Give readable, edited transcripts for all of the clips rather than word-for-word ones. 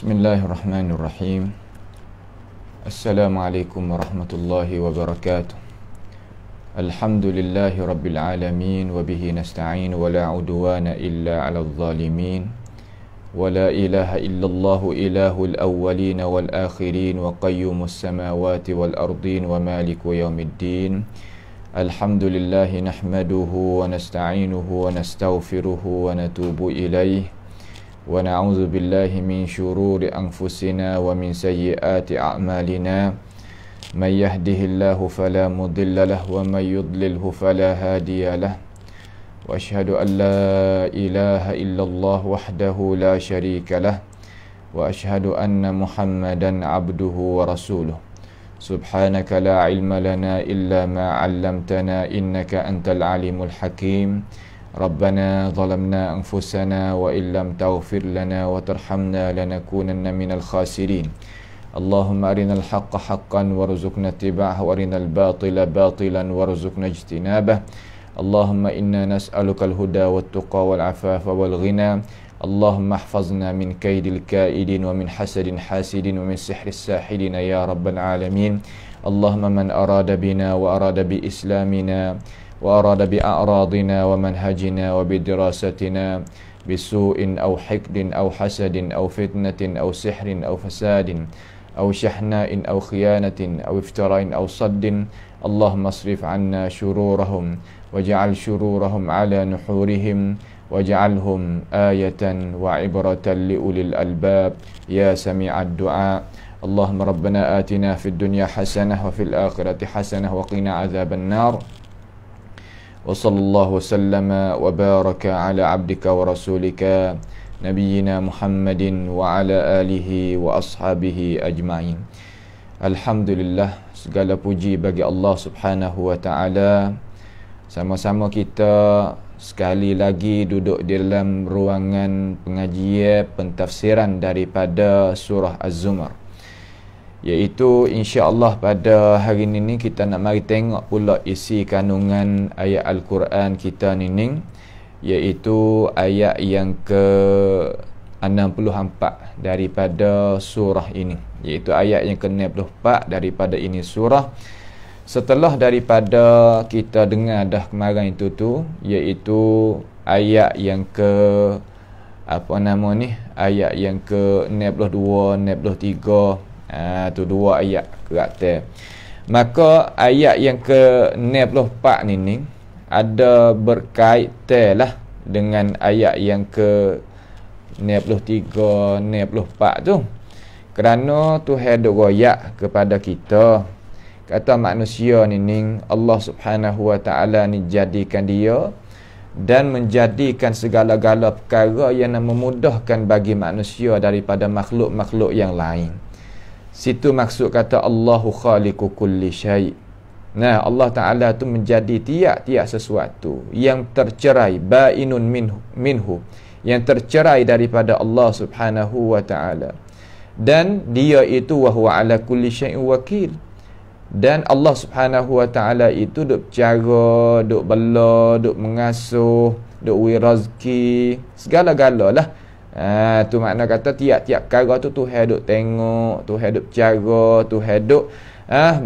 Bismillahirrahmanirrahim. Assalamualaikum warahmatullahi wabarakatuh. Alhamdulillahi rabbil alamin, wa bihi nasta'in, wa la udwana illa 'alal zalimin, wa la ilaha illallahu ilahul awwalin wal akhirin, wa qayyumus samawati wal ardin, wa maliku yaumiddin. Alhamdulillahi nahmaduhu wa nasta'inuhu wa nastaghfiruhu wa natubu ilaih, wa na'udzu billahi min syururi anfusina wa min sayyiati a'malina. Man yahdihillahu fala mudilla lahu wa man yudlilhu fala hadiya lahu. Wa asyhadu an la ilaha illallah wahdahu la syarika lah. Wa asyhadu anna Muhammadan abduhu wa rasuluh. Subhanaka la ilma lana illa ma 'allamtana innaka antal alimul hakim. Rabbana zalamna anfusana wa illam taghfir lana wa tarhamna lanakunanna minal khasirin. Allahumma arinal haqqa haqqan warzuqna ittiba'ah wa arinal batila batilan warzuqna ijtinabah. Allahumma inna nas'aluka al-huda wat tuqa wal afafa wal ghina. Allahumma ihfazna min kaidil kaidin wa min hasadin hasidin wa min sihris sahidin ya rabbal alamin. Allahumma man arada bina wa arada bi islamina wa arada bi a'radina wa manhajina wa bi dirasatina bisu'in aw hikdin aw hasadin aw fitnatin aw sihrin aw fasadin aw shahna'in aw khiyanatin aw iftira'in aw saddin. Allahumma asrif 'anna syururahum waj'al syururahum 'ala nuhurihim waj'alhum ayatan wa ibratan li ulil albab ya sami'ad du'a. Allahumma rabbana atina fid dunya hasanah wa fil akhirati hasanah wa qina adzaban nar. Wa sallallahu wasallama wa baraka ala abdika wa rasulika nabiyyina Muhammadin wa ala alihi wa ashabihi ajma'in. Alhamdulillah, segala puji bagi Allah Subhanahu wa ta'ala. Sama-sama kita sekali lagi duduk di dalam ruangan pengajian pentafsiran daripada surah Az-Zumar, iaitu insya-Allah pada hari ini kita nak mari tengok pula isi kandungan ayat Al-Quran kita ni, iaitu ayat yang ke-64 daripada surah ini, iaitu ayat yang ke-64 daripada ini surah. Setelah daripada kita dengar dah kemarin itu tu, iaitu ayat yang ayat yang ke-62, 63. Tu dua ayat karakter. Maka ayat yang ke-64 ni ada berkaitan lah dengan ayat yang ke-63, 64 tu. Kerana Tuhan duk royak kepada kita, kata manusia ni Allah Subhanahu wa ta'ala ni jadikan dia dan menjadikan segala-gala perkara yang memudahkan bagi manusia daripada makhluk-makhluk yang lain. Situ maksud kata Allahu khaliqu kulli syai'. Nah, Allah Ta'ala tu menjadi tiap-tiap sesuatu yang tercerai, ba'inun minhu, yang tercerai daripada Allah Subhanahu wa ta'ala. Dan dia itu wa huwa ala kulli syai'in wakil. Dan Allah Subhanahu wa ta'ala itu duk bercara, duk bela, duk mengasuh, duk wirazki, segala-gala lah. Tu makna kata tiap-tiap perkara tu Tuhan duk tengok, Tuhan duk bercara, Tuhan duk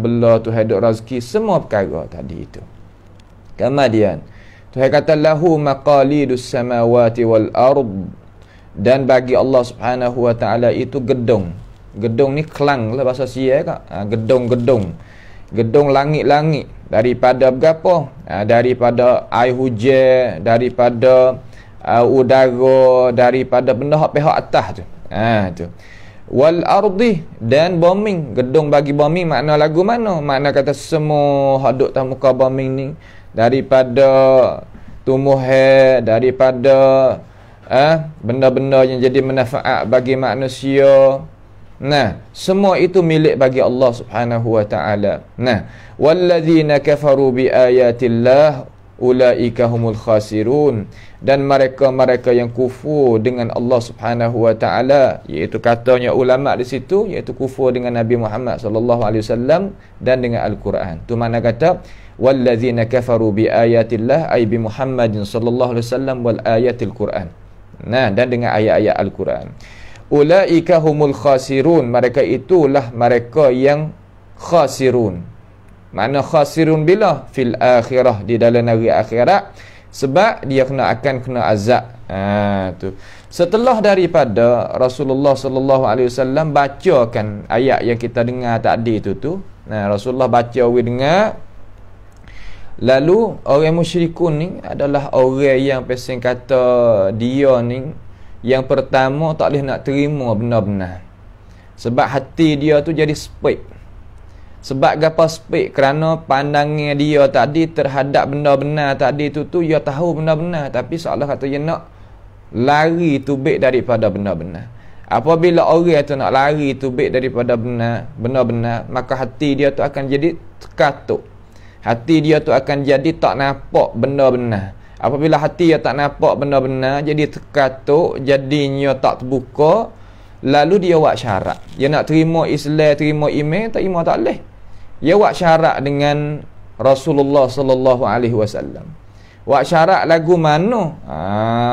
bela, Tuhan duk rezeki, semua perkara tadi itu. Kemudian Tuhan kata lahu maqalidus samawati wal ard, dan bagi Allah Subhanahu wa ta'ala itu gedung. Gedung ni kelang lah bahasa Sia kak. Gedung-gedung, gedung langit-langit daripada berapa? Daripada air hujan, daripada udara, daripada benda hak pihak atas tu. Tu. Wal ardi, dan bombing. Gedung bagi bombing makna lagu mana? Makna kata semua hak duk atas muka bombing ni, daripada tumbuhan, daripada benda-benda yang jadi manfaat bagi manusia. Nah, semua itu milik bagi Allah Subhanahu wa ta'ala. Nah, walladzina kafaru bi ayatillah ulaika humul khasirun, dan mereka-mereka yang kufur dengan Allah Subhanahu wa ta'ala, iaitu katanya ulama di situ, iaitu kufur dengan Nabi Muhammad sallallahu alaihi wasallam dan dengan Al-Quran. Tu makna kata walladzina kafaru bi ayatillah ay bi Muhammadin sallallahu alaihi wasallam wal ayatil Quran. Nah, dan dengan ayat-ayat Al-Quran. ulaika humul khasirun, mereka itulah mereka yang khasirun. Mana khasirun bila? Fil akhirah, di dalam hari akhirat, sebab dia akan kena azab. Tu. Setelah daripada Rasulullah sallallahu alaihi wasallam bacakan ayat yang kita dengar tadi tu. Nah, Rasulullah baca dengar. Lalu orang musyrikun ni adalah orang yang pesing kata dia ni yang pertama tak boleh nak terima benar-benar. Sebab hati dia tu jadi spek. Sebab gapa spek? Kerana pandangan dia tadi terhadap benda-benar tadi tu dia tahu benar-benar, tapi seolah kata dia nak lari tubik daripada benar-benar. Apabila orang tu nak lari tubik daripada benar-benar, maka hati dia tu akan jadi terkatuk. Hati dia tu akan jadi tak nampak benar-benar. Apabila hati dia tak nampak benar-benar, jadi terkatuk, jadinya tak terbuka, lalu dia buat syarat. Dia nak terima Islam, terima iman, tak terima tak boleh. Dia buat syarat dengan Rasulullah sallallahu alaihi wasallam. Buat syarat lagu mana?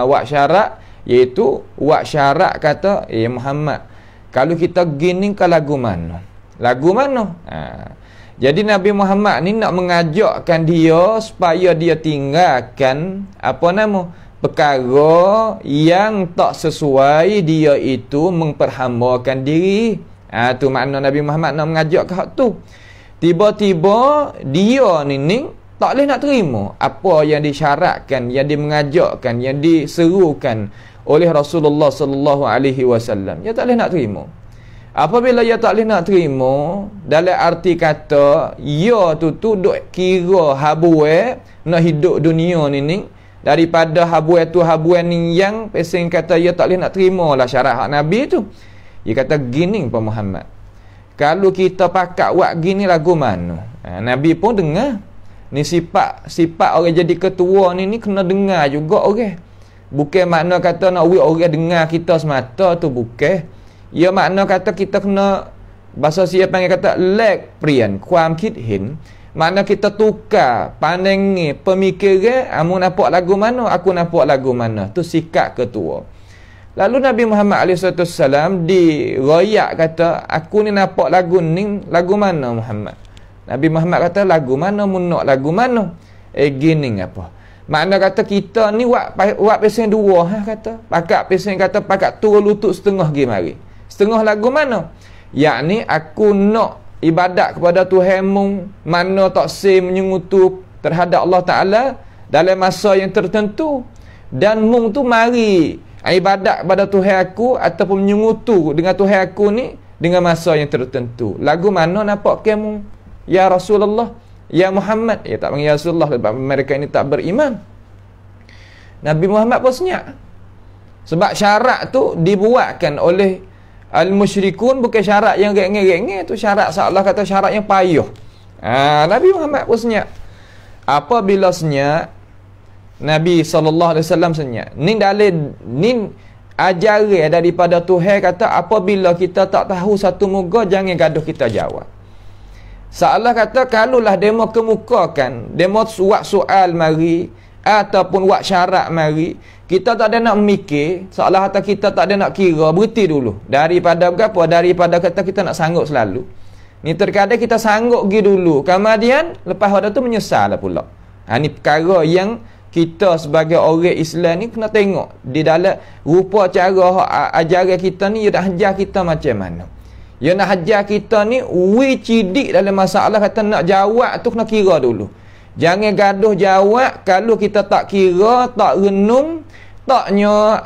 Buat syarat iaitu buat syarat kata, Muhammad, kalau kita gini ke lagu mana? Lagu mana? Jadi Nabi Muhammad ni nak mengajakkan dia supaya dia tinggalkan perkara yang tak sesuai, dia itu memperhambakan diri. Tu makna Nabi Muhammad nak mengajak ke hak tu. Tiba-tiba dia ni tak boleh nak terima apa yang disyaratkan, yang dimengajakkan, yang diserukan oleh Rasulullah sallallahu alaihi wasallam. Dia tak boleh nak terima. Apabila dia tak boleh nak terima, dalam arti kata ia tu duk kira habuai nak hidup dunia ni daripada habuai tu habuai ni yang pesing kata dia tak boleh nak terima lah syarat hak Nabi tu. Dia kata gini Pak Muhammad, kalau kita pakat buat gini lagu mana? Nabi pun dengar. Ni sifat orang jadi ketua ni kena dengar juga orang. Bukan makna kata nak orang dengar kita semata tu, bukan. Ya makna kata kita kena, bahasa siapa panggil kata leg prian ความคิดเห็น makna kita tukar pandangan pemikiran. Amu nampak lagu mana, aku nampak lagu mana. Tu sikap ketua. Lalu Nabi Muhammad SAW dirayak kata, aku ni nampak lagu ni lagu mana Muhammad? Nabi Muhammad kata, lagu mana munok lagu mana? Gini apa? Makna kata kita ni buat pesen dua kata. Pakat pesen kata pakat turun lutut setengah pergi mari. Setengah lagu mana? Yakni aku nak ibadat kepada Tuhanmu, mana tak sah menyengutu terhadap Allah Ta'ala dalam masa yang tertentu, dan mung tu mari ibadat kepada Tuhan aku ataupun menyengutu dengan Tuhan aku ni dengan masa yang tertentu. Lagu mana nampak kamu ya Rasulullah, ya Muhammad? Tak panggil ya Rasulullah sebab mereka ini tak beriman. Nabi Muhammad pun senyap. Sebab syarat tu dibuatkan oleh al-musyrikun, bukan syarat yang rengek-rengek tu, syarat seolah kata syarat yang payah. Nabi Muhammad pun senyap. Apabila senyap, Nabi SAW senyap. Ni ajaran daripada Tuhan kata, apabila kita tak tahu satu muka, jangan gaduh kita jawab. Seolah kata kalaulah demo kemukakan, demo buat soal mari ataupun buat syarat mari, kita tak ada nak mikir, seolah kata kita tak ada nak kira, berhenti dulu. Daripada apa? Daripada kata kita nak sanggup selalu. Ni terkadang kita sanggup pergi dulu, kemudian lepas pada tu menyesal lah pula. Ni perkara yang kita sebagai orang Islam ni kena tengok di dalam rupa cara ajaran kita ni, dia dah ajar kita macam mana. Dia nak ajar kita ni cidik dalam masalah kata nak jawab tu kena kira dulu. Jangan gaduh jawab kalau kita tak kira, tak renung, taknya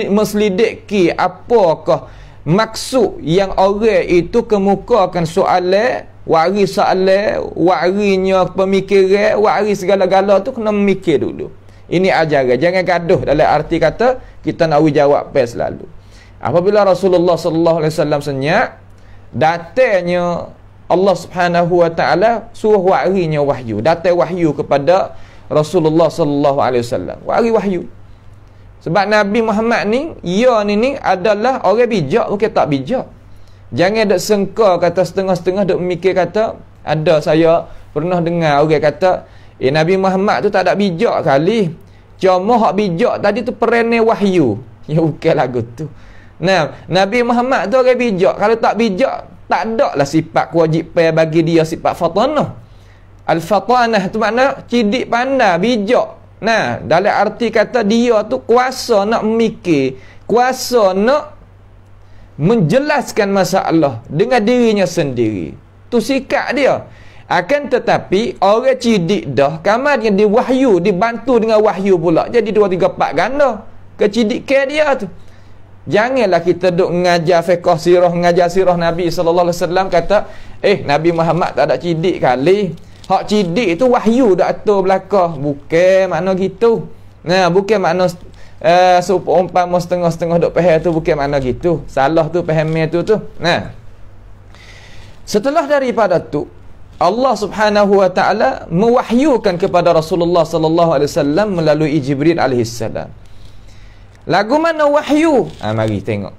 meselidiki apakah maksud yang orang itu kemukakan soalan, warinya pemikiran, waris segala-gala tu kena memikir dulu. Ini ajaran. Jangan gaduh dalam arti kata kita nak jawab pas selalu. Apabila Rasulullah sallallahu alaihi wasallam senyap, datangnya Allah Subhanahu wa taala suruh warinya wahyu. Datang wahyu kepada Rasulullah sallallahu alaihi wasallam. Wahyu. Sebab Nabi Muhammad ni, ni adalah orang bijak, bukan tak bijak. Jangan duk sengka kata setengah-setengah duk mikir kata, ada saya pernah dengar orang kata, Nabi Muhammad tu tak ada bijak kali. Cuma hak bijak tadi tu perangai wahyu. Ya bukan lagu tu. Nah, Nabi Muhammad tu orang bijak. Kalau tak bijak, tak ada lah sifat kewajipan bagi dia sifat fatanah. Al-fatanah tu makna cidik pandai, bijak. Nah, dalam arti kata dia tu kuasa nak memikir, kuasa nak menjelaskan masalah dengan dirinya sendiri. Tu sikap dia. Akan tetapi orang cidik dah, kemudian diwahyu, dibantu dengan wahyu pula. Jadi 2, 3, 4 ganda kecidikan dia tu. Janganlah kita duk mengajar fiqh sirah, mengajar sirah Nabi sallallahu alaihi wasallam kata, Nabi Muhammad tak ada cidik kali. Hak cidik tu wahyu dak atur belakang. Bukan makna gitu. Nah, bukan makna seumpama setengah-setengah duk faham tu, bukan makna gitu. Salah tu fahamnya tu. Nah. Setelah daripada tu, Allah Subhanahu wa taala mewahyukan kepada Rasulullah sallallahu alaihi wasallam melalui Jibril alaihi salam. Lagu mana wahyu? Mari tengok.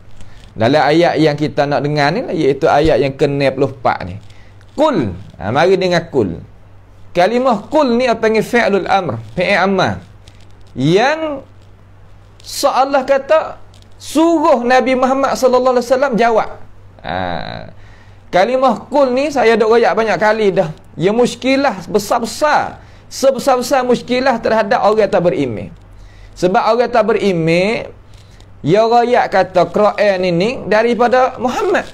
Dalam ayat yang kita nak dengar ni, iaitu ayat yang ke-64 ni. Qul. Mari dengar qul. Kalimah qul ni apa panggil fi'lul amr, fi'il amal. Yang seolah kata suruh Nabi Muhammad sallallahu alaihi wasallam jawab. Kalimah qul ni saya dah royak banyak kali dah. Ya muskilah besar-besar. Sebesar-besar muskilah terhadap orang tak beriman. Sebab orang tak beriman, ya royak kata Quran ini daripada Muhammad.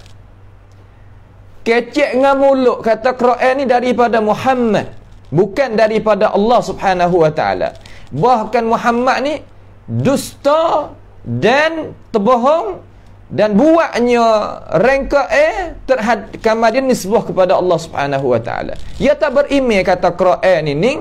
Kecek dengan mulut kata Quran ni daripada Muhammad, bukan daripada Allah Subhanahu wa taala. Bahkan Muhammad ni dusta dan terbohong dan buatnya rangka terhadap kemudian nisbah kepada Allah Subhanahu wa taala. Ia tak beriman kata Quran ini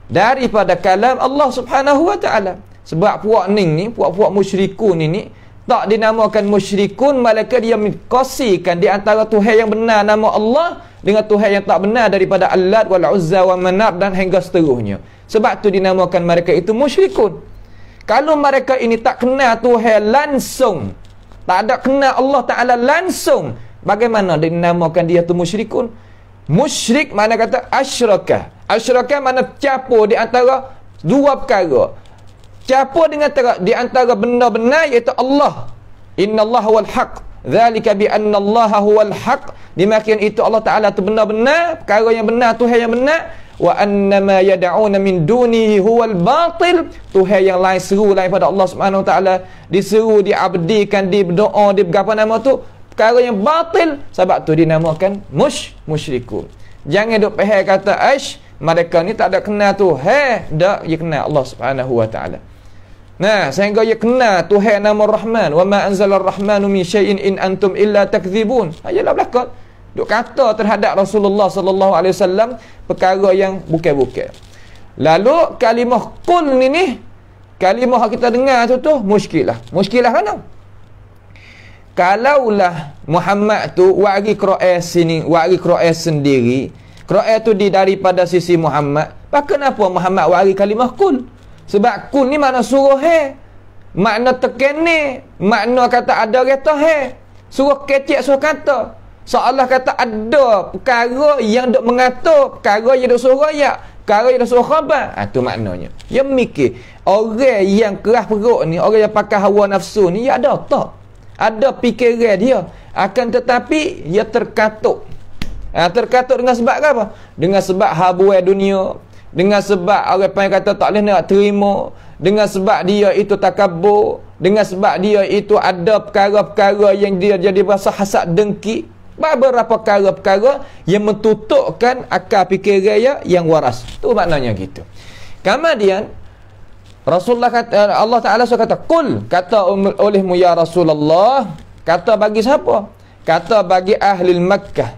daripada kalam Allah Subhanahu wa taala. Sebab puak ni, puak-puak musyrikun ini tak dinamakan musyrikun, malaikat dia mengkasikan di antara Tuhan yang benar nama Allah dengan Tuhan yang tak benar daripada Allat wal Uzza wa Manat dan hingga seterusnya. Sebab tu dinamakan mereka itu musyrikun. Kalau mereka ini tak kenal Tuhan langsung, tak ada kenal Allah Ta'ala langsung, bagaimana dinamakan dia tu musyrikun? Musyrik mana kata asyraka. Asyraka mana campur di antara dua perkara. Campur di antara benda-benda iaitu Allah. Innallaha wal haq. Dzalika bi anna Allah huwal haq. Demikian itu Allah Taala tu benar-benar, perkara yang benar, Tuhan yang benar. Wa annama yad'una min dunihi huwal batil. Tuhan yang lain seru lain pada Allah Subhanahu Wa Taala, diseru, diabdikan, berdoa, berapa nama tu, perkara yang batil. Sebab tu dinamakan musyrikun. Jangan duk faham kata mereka ni tak ada kenal Tuhan, dak dia kenal Allah Subhanahu Wa Taala. Nah, sehingga dia kenal Tuhan nama Rahman, wa ma anzalar rahmanu min syai'in in antum illa takdzibun. Ayalah belakang duk kata terhadap Rasulullah sallallahu alaihi wasallam perkara yang bukan-bukan. Lalu kalimah qul ni kalimah kita dengar tu muskilah. Muskilah mana? Kalaulah Muhammad tu wari Quran sini, wari Quran sendiri, Quran tu daripada sisi Muhammad, maka kenapa Muhammad wari kalimah qul? Sebab qul ni makna suruh makna tekene, makna kata ada kata suruh kecek suruh kata. Seolah kata ada perkara yang duk mengatur, perkara yang duk suruh royak, perkara yang duk suruh khabar. Tu maknanya. Dia mikir orang yang keras perut ni, orang yang pakai hawa nafsu ni, ya ada tak? Ada fikiran dia, akan tetapi ia terkatuk. Terkatuk dengan sebab apa? Dengan sebab habuai dunia, dengan sebab orang yang kata tak boleh nak terima, dengan sebab dia itu takabur, dengan sebab dia itu ada perkara-perkara yang dia jadi rasa hasad dengki, beberapa perkara-perkara yang mentutupkan akal fikiran yang waras. Tu maknanya gitu. Kemudian Rasulullah kata, Allah Ta'ala kata, qul, kata olehmu ya Rasulullah, kata bagi siapa? Kata bagi ahli Makkah,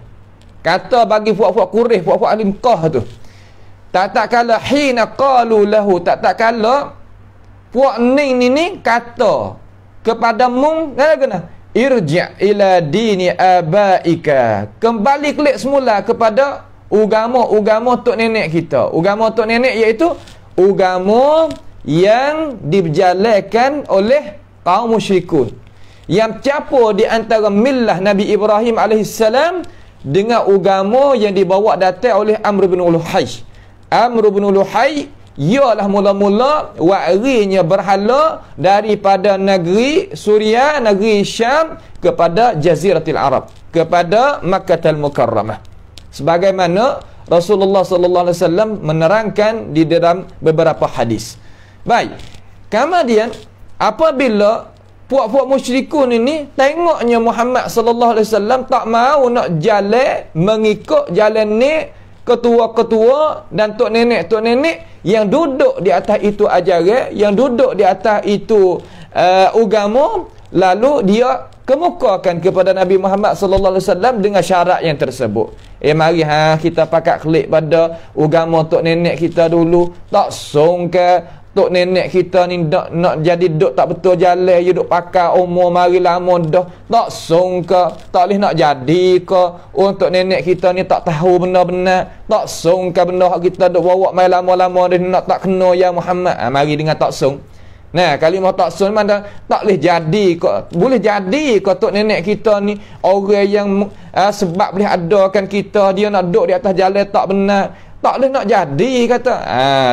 kata bagi puak-puak Quraisy, puak-puak ahli Makkah tu. Tak kala hina qalu lahu, tak kala puak ni kata kepadamu, kena irji' ila dini abaika, kembali kelik semula kepada agama tok nenek kita. Agama tok nenek iaitu agama yang diberjalankan oleh kaum musyrikun, yang campur di antara millah Nabi Ibrahim alaihissalam dengan agama yang dibawa datang oleh Amr bin Luhai. Amr bin Luhai ialah mula-mula warinya berhala daripada negeri Suria, negeri Syam kepada Jaziratul Arab, kepada Makkah Al-Mukarramah. Sebagaimana Rasulullah sallallahu alaihi wasallam menerangkan di dalam beberapa hadis. Baik. Kemudian apabila puak-puak musyrikun ini tengoknya Muhammad sallallahu alaihi wasallam tak mau nak jalan mengikut jalan ni ketua-ketua dan tok nenek yang duduk di atas itu ajaran, yang duduk di atas itu agama, lalu dia kemukakan kepada Nabi Muhammad sallallahu alaihi wasallam dengan syarat yang tersebut. Mari kita pakat klik pada agama tok nenek kita dulu. Tak songke tok nenek kita ni nak jadi duk tak betul jalan, you duk pakai umur mari lama dah. Tak songke tak boleh nak jadi ke untuk nenek kita ni tak tahu benar-benar. Tak songke benda hak kita duk bawa mai lama-lama dia nak tak kena ya Muhammad. Mari dengan tak song. Nah, kalimah tak sun mana tak boleh jadi kok. Boleh jadi kok tok nenek kita ni orang yang sebab boleh adakan kita, dia nak duduk di atas jalan tak benar. Tak boleh nak jadi kata.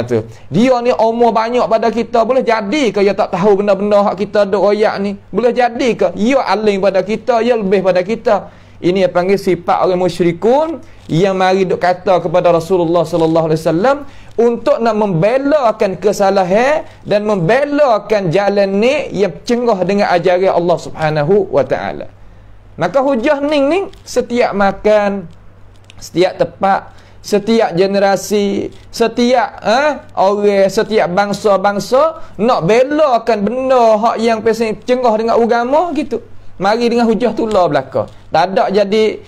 Tu. Dia ni umur banyak pada kita, boleh jadi ke dia tak tahu benda-benda hak kita duk royak ni? Boleh jadi ke dia alim pada kita, dia lebih pada kita? Ini yang panggil sifat orang musyrikun yang mari duk kata kepada Rasulullah sallallahu alaihi wasallam untuk nak membelakan kesalahan dan membelakan jalan ni yang cenggah dengan ajaran Allah Subhanahu wa taala. Maka hujah ni setiap makan, setiap tempat, setiap generasi, setiap orang, setiap bangsa-bangsa nak belakan benda hak yang pesen cenggah dengan agama gitu. Mari dengan hujah tulah belaka. Tak ada jadi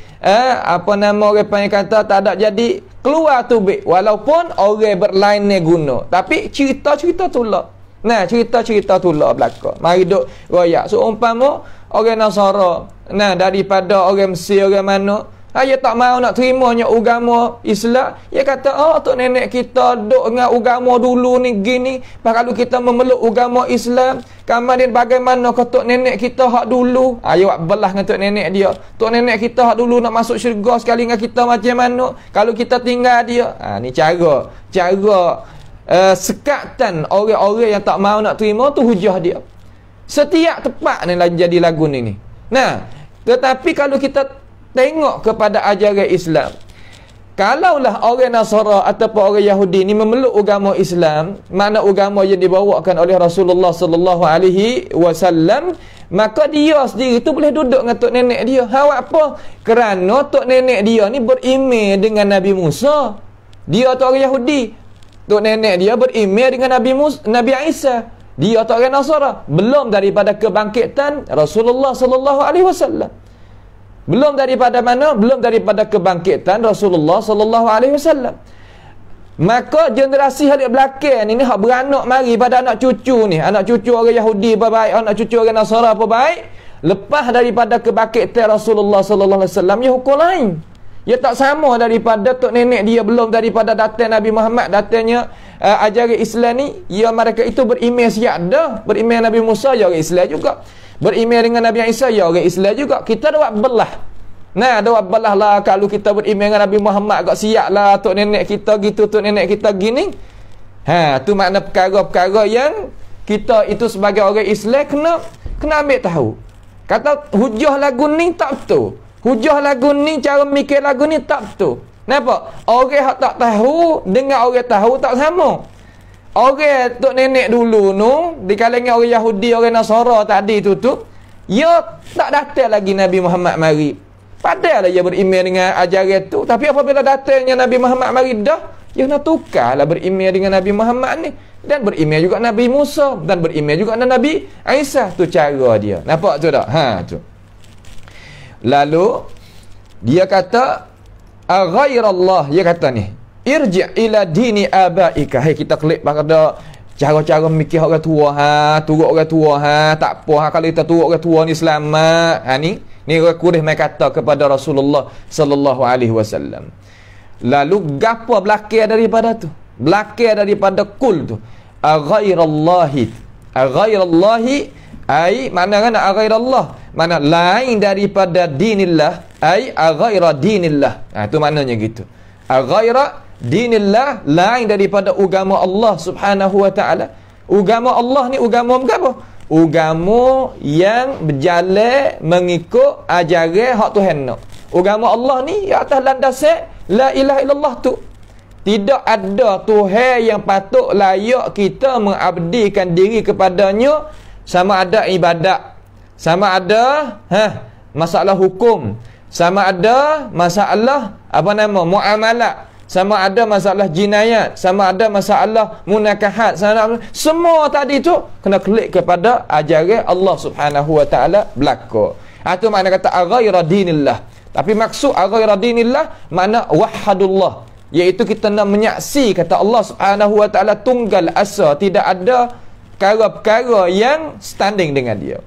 apa nama orang panggil kata tak ada jadi keluar tubik walaupun orang berlain ni guna. Tapi cerita-cerita tulah. Nah, cerita-cerita tulah belaka. Mari duk royak. So umpama orang Nasara, nah daripada orang Mesir orang mana, dia tak mau nak terimanya agama Islam. Dia kata, tok nenek kita duk dengan agama dulu ni gini. Kalau kita memeluk agama Islam, kemudian bagaimana ke tok nenek kita hak dulu? Dia buat belah dengan tok nenek dia. Tok nenek kita hak dulu nak masuk syurga sekali dengan kita macam mana? Kalau kita tinggal dia. Ni cara sekatan orang-orang yang tak mau nak terima tu hujah dia. Setiap tempat ni jadi lagu ni. Nah, tetapi kalau kita tengok kepada ajaran Islam, kalaulah orang Nasara ataupun orang Yahudi ni memeluk agama Islam, mana agama yang dibawakan oleh Rasulullah sallallahu alaihi wasallam, maka dia sendiri tu boleh duduk dengan tok nenek dia. Hawak apa? Kerana tok nenek dia ni berimej dengan Nabi Musa. Dia tu orang Yahudi. Tok nenek dia berimej dengan Nabi Isa. Dia tu orang Nasara. Belum daripada kebangkitan Rasulullah sallallahu alaihi wasallam. Belum daripada mana? Belum daripada kebangkitan Rasulullah sallallahu alaihi wasallam. Maka generasi halik belakang ni hak beranak mari pada anak cucu ni, anak cucu orang Yahudi apa baik, anak cucu orang Nasara apa baik, lepas daripada kebangkitan Rasulullah sallallahu alaihi wasallam dia hukum lain. Dia tak sama daripada tok nenek dia belum daripada datang Nabi Muhammad, datangnya ajaran Islam ni, ya mereka itu berimej siap dah, berimej Nabi Musa ya orang Islam juga. Berimej dengan Nabi Isa ya orang Islam juga. Kita dah buat belah. Nah, dah buat belah lah kalau kita berimej dengan Nabi Muhammad agak siap lah tok nenek kita gitu, tok nenek kita gini. Tu makna perkara-perkara yang kita itu sebagai orang Islam kena ambil tahu. Kata hujah lagu ni tak betul. Hujah lagu ni, cara mikir lagu ni tak betul. Kenapa? Orang yang tak tahu dengan orang tahu tak sama. Orang tok nenek dulu nu di kalangan orang Yahudi, orang Nasara tadi tu dia tak datang lagi Nabi Muhammad mari. Padahal dia berimej dengan ajaran tu, tapi apabila datangnya Nabi Muhammad mari dah, dia nak tukarlah berimej dengan Nabi Muhammad ni dan berimej juga Nabi Musa dan berimej juga dengan Nabi Isa. Tu cara dia. Nampak tu tak? Tu. Lalu dia kata ghairallah, dia kata ni irji' ila dini abaika. Kita klik pada cara-cara mikir orang tua. Turut orang tua. Tak apa kalau kita turut orang tua ni selamat. Ni orang Quraisy mai kata kepada Rasulullah sallallahu alaihi wasallam. Lalu gapo belakang daripada tu? Belakang daripada kul tu. Ghairallahi ai mana kan ghairallah? Mana lain daripada dinillah, ai ghaira dinillah. Itu maknanya gitu. Ghaira dinillah, lain daripada agama Allah Subhanahu wa taala. Agama Allah ni agama apa? Agama yang berjalan mengikut ajaran hak Tuhan nak. Agama Allah ni atas landasan la ilaha illallah tu. Tidak ada Tuhan yang patut layak kita mengabdikan diri kepadanya, sama ada ibadat, sama ada masalah hukum, sama ada masalah muamalat, sama ada masalah jinayat, sama ada masalah munakahat, semua tadi tu kena klik kepada ajaran Allah Subhanahu wa taala belaka. Itu makna kata ghaira dinillah. Tapi maksud ghaira dinillah makna wahadullah, iaitu kita nak menyaksi kata Allah Subhanahu wa taala tunggal asa, tidak ada perkara-perkara yang standing dengan dia.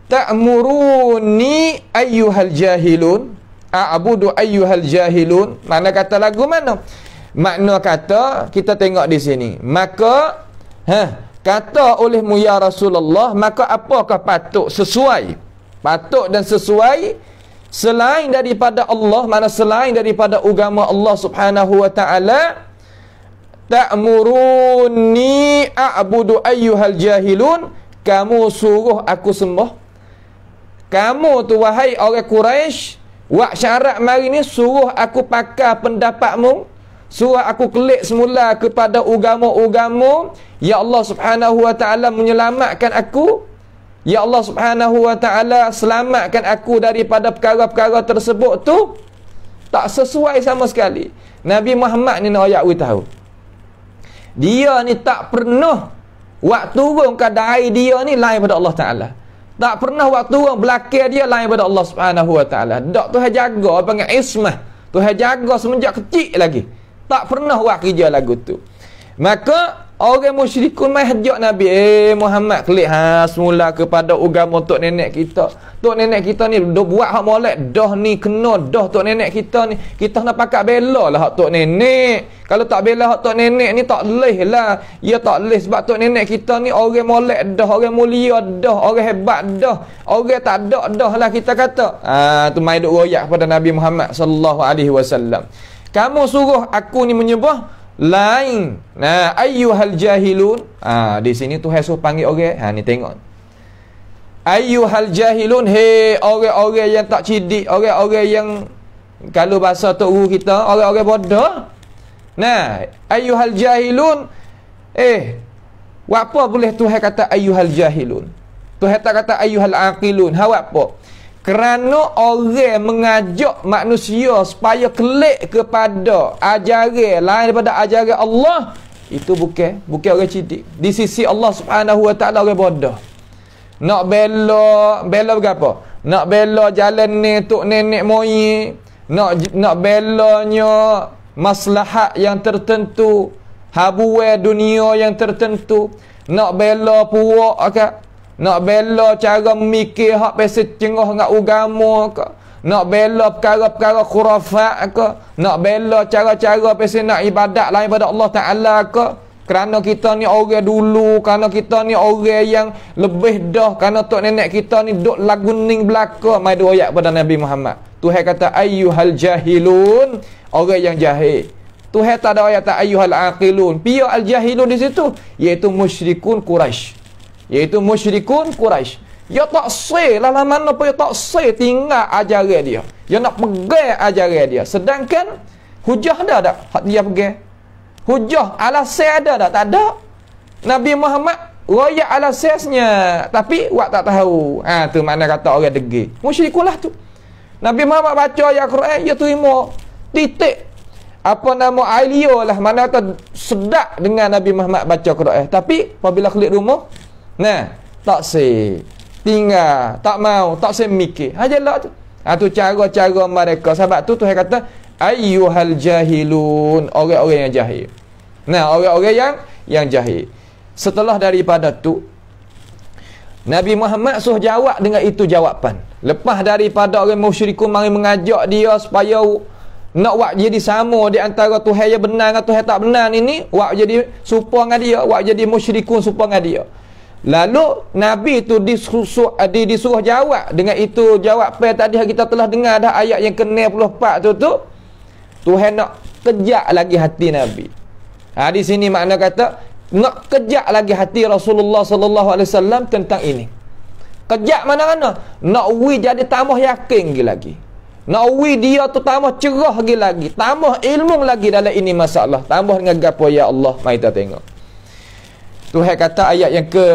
Ta'muruni ayyuhal jahilun a'budu ayyuhal jahilun. Makna kata lagu mana? Makna kata kita tengok di sini. Maka kata olehmu ya Rasulullah, maka apakah patut sesuai? Patut dan sesuai selain daripada Allah, mana selain daripada agama Allah Subhanahu wa taala. Ta'muruni a'budu ayyuhal jahilun, kamu suruh aku sembah. Kamu tu wahai orang Quraisy, wak syarat mari ni suruh aku pakai pendapatmu, suruh aku kelik semula kepada agama-agama. Ya Allah Subhanahu wa taala menyelamatkan aku. Ya Allah Subhanahu wa taala selamatkan aku daripada perkara-perkara tersebut tu. Tak sesuai sama sekali. Nabi Muhammad ni nak ayat we tahu. Dia ni tak pernah waktu turun kadai dia ni lain pada Allah Taala. Tak pernah waktu turun belakang dia lain pada Allah Subhanahu wa taala. Dak Tuhan jaga panggil ismah. Tuhan jaga semenjak kecil lagi. Tak pernah buat kerja lagu tu. Maka orang musyrikun mai hajak Nabi, Muhammad kelik semula kepada agama tok nenek kita. Tok nenek kita ni dah buat hak molek, dah ni kena dah tok nenek kita ni. Kita nak pakat bela lah hak tok nenek. Kalau tak bela hak tok nenek ni tak leh lah. Ya tak leh sebab tok nenek kita ni orang molek dah, orang mulia dah, orang hebat dah, orang tak ada dah lah kita kata. Tu mai duk royak kepada Nabi Muhammad sallallahu alaihi wasallam. Kamu suruh aku ni menyembah lain. Ayyuhal jahilun. Di sini Tuhan suruh panggil orang. Ni tengok. Ayyuhal jahilun, orang-orang yang tak cidik, orang-orang yang kalau bahasa tok guru kita, orang-orang bodoh. Ayyuhal jahilun. Apa boleh Tuhan kata ayyuhal jahilun? Tuhan tak kata ayyuhal aqilun. Apa? Kerana orang mengajak manusia supaya kelik kepada ajaran lain daripada ajaran Allah, itu bukan orang cidik. Di sisi Allah Subhanahu wa taala orang bodoh. Nak bela berapa? Nak bela jalan ni tok nenek moyang, nak belanya maslahat yang tertentu, habuai dunia yang tertentu, nak bela puak ke, nak bela cara memikir hak pasal cengah dengan agama ke, nak bela perkara-perkara khurafat ke, nak bela cara-cara pasal nak ibadat lain pada Allah Taala ke. Kerana kita ni orang dulu, kerana kita ni orang yang lebih dah, kerana tok nenek kita ni duk lagu ning belaka, mai dua ayat pada Nabi Muhammad. Tuhan kata ayyuhal jahilun, orang yang jahil. Tuhan tak ada ayat tak ayyuhal aqilun. Pia al jahilun di situ iaitu musyrikun Quraisy. Iaitu musyrikun Quraisy. Ya tak sah lah mana pun ya tak sah tinggal ajaran dia. Ya nak pegang ajaran dia. Sedangkan hujah dah tak hak dia pegang. Hujah alasan ada tak? Tak ada. Nabi Muhammad royak alasasnya, tapi wak tak tahu. Tu makna kata orang degil. Musyrikun lah tu. Nabi Muhammad baca ayat Quran, dia terima titik apa nama Ailio lah, mana kata sedap dengan Nabi Muhammad baca Quran. Tapi apabila kelik rumah, tak sih tinggal, tak mau, tak sih mikir. Hajalah tu. Tu cara-cara mereka. Sebab tu Tuhan kata ayyuhal jahilun, orang-orang yang jahil. Orang-orang yang jahil. Setelah daripada tu Nabi Muhammad suruh jawab dengan itu jawapan. Lepas daripada orang musyrikun mari mengajak dia supaya nak buat jadi sama di antara Tuhan yang benar dengan Tuhan tak benar ini, buat jadi serupa dengan dia, buat jadi musyrikun serupa dengan dia. Lalu Nabi itu disuruh jawab dengan itu jawapan tadi kita telah dengar dah ayat yang ke-64 tu. Tuhan nak kejak lagi hati Nabi. Di sini makna kata nak kejak lagi hati Rasulullah sallallahu alaihi wasallam tentang ini. Kejak mana-mana? Nak jadi tambah yakin lagi. Nak dia tu tambah cerah lagi. Tambah ilmu lagi dalam ini masalah. Tambah dengan gapo ya Allah. Mari kita tengok. Tuhan kata ayat yang ke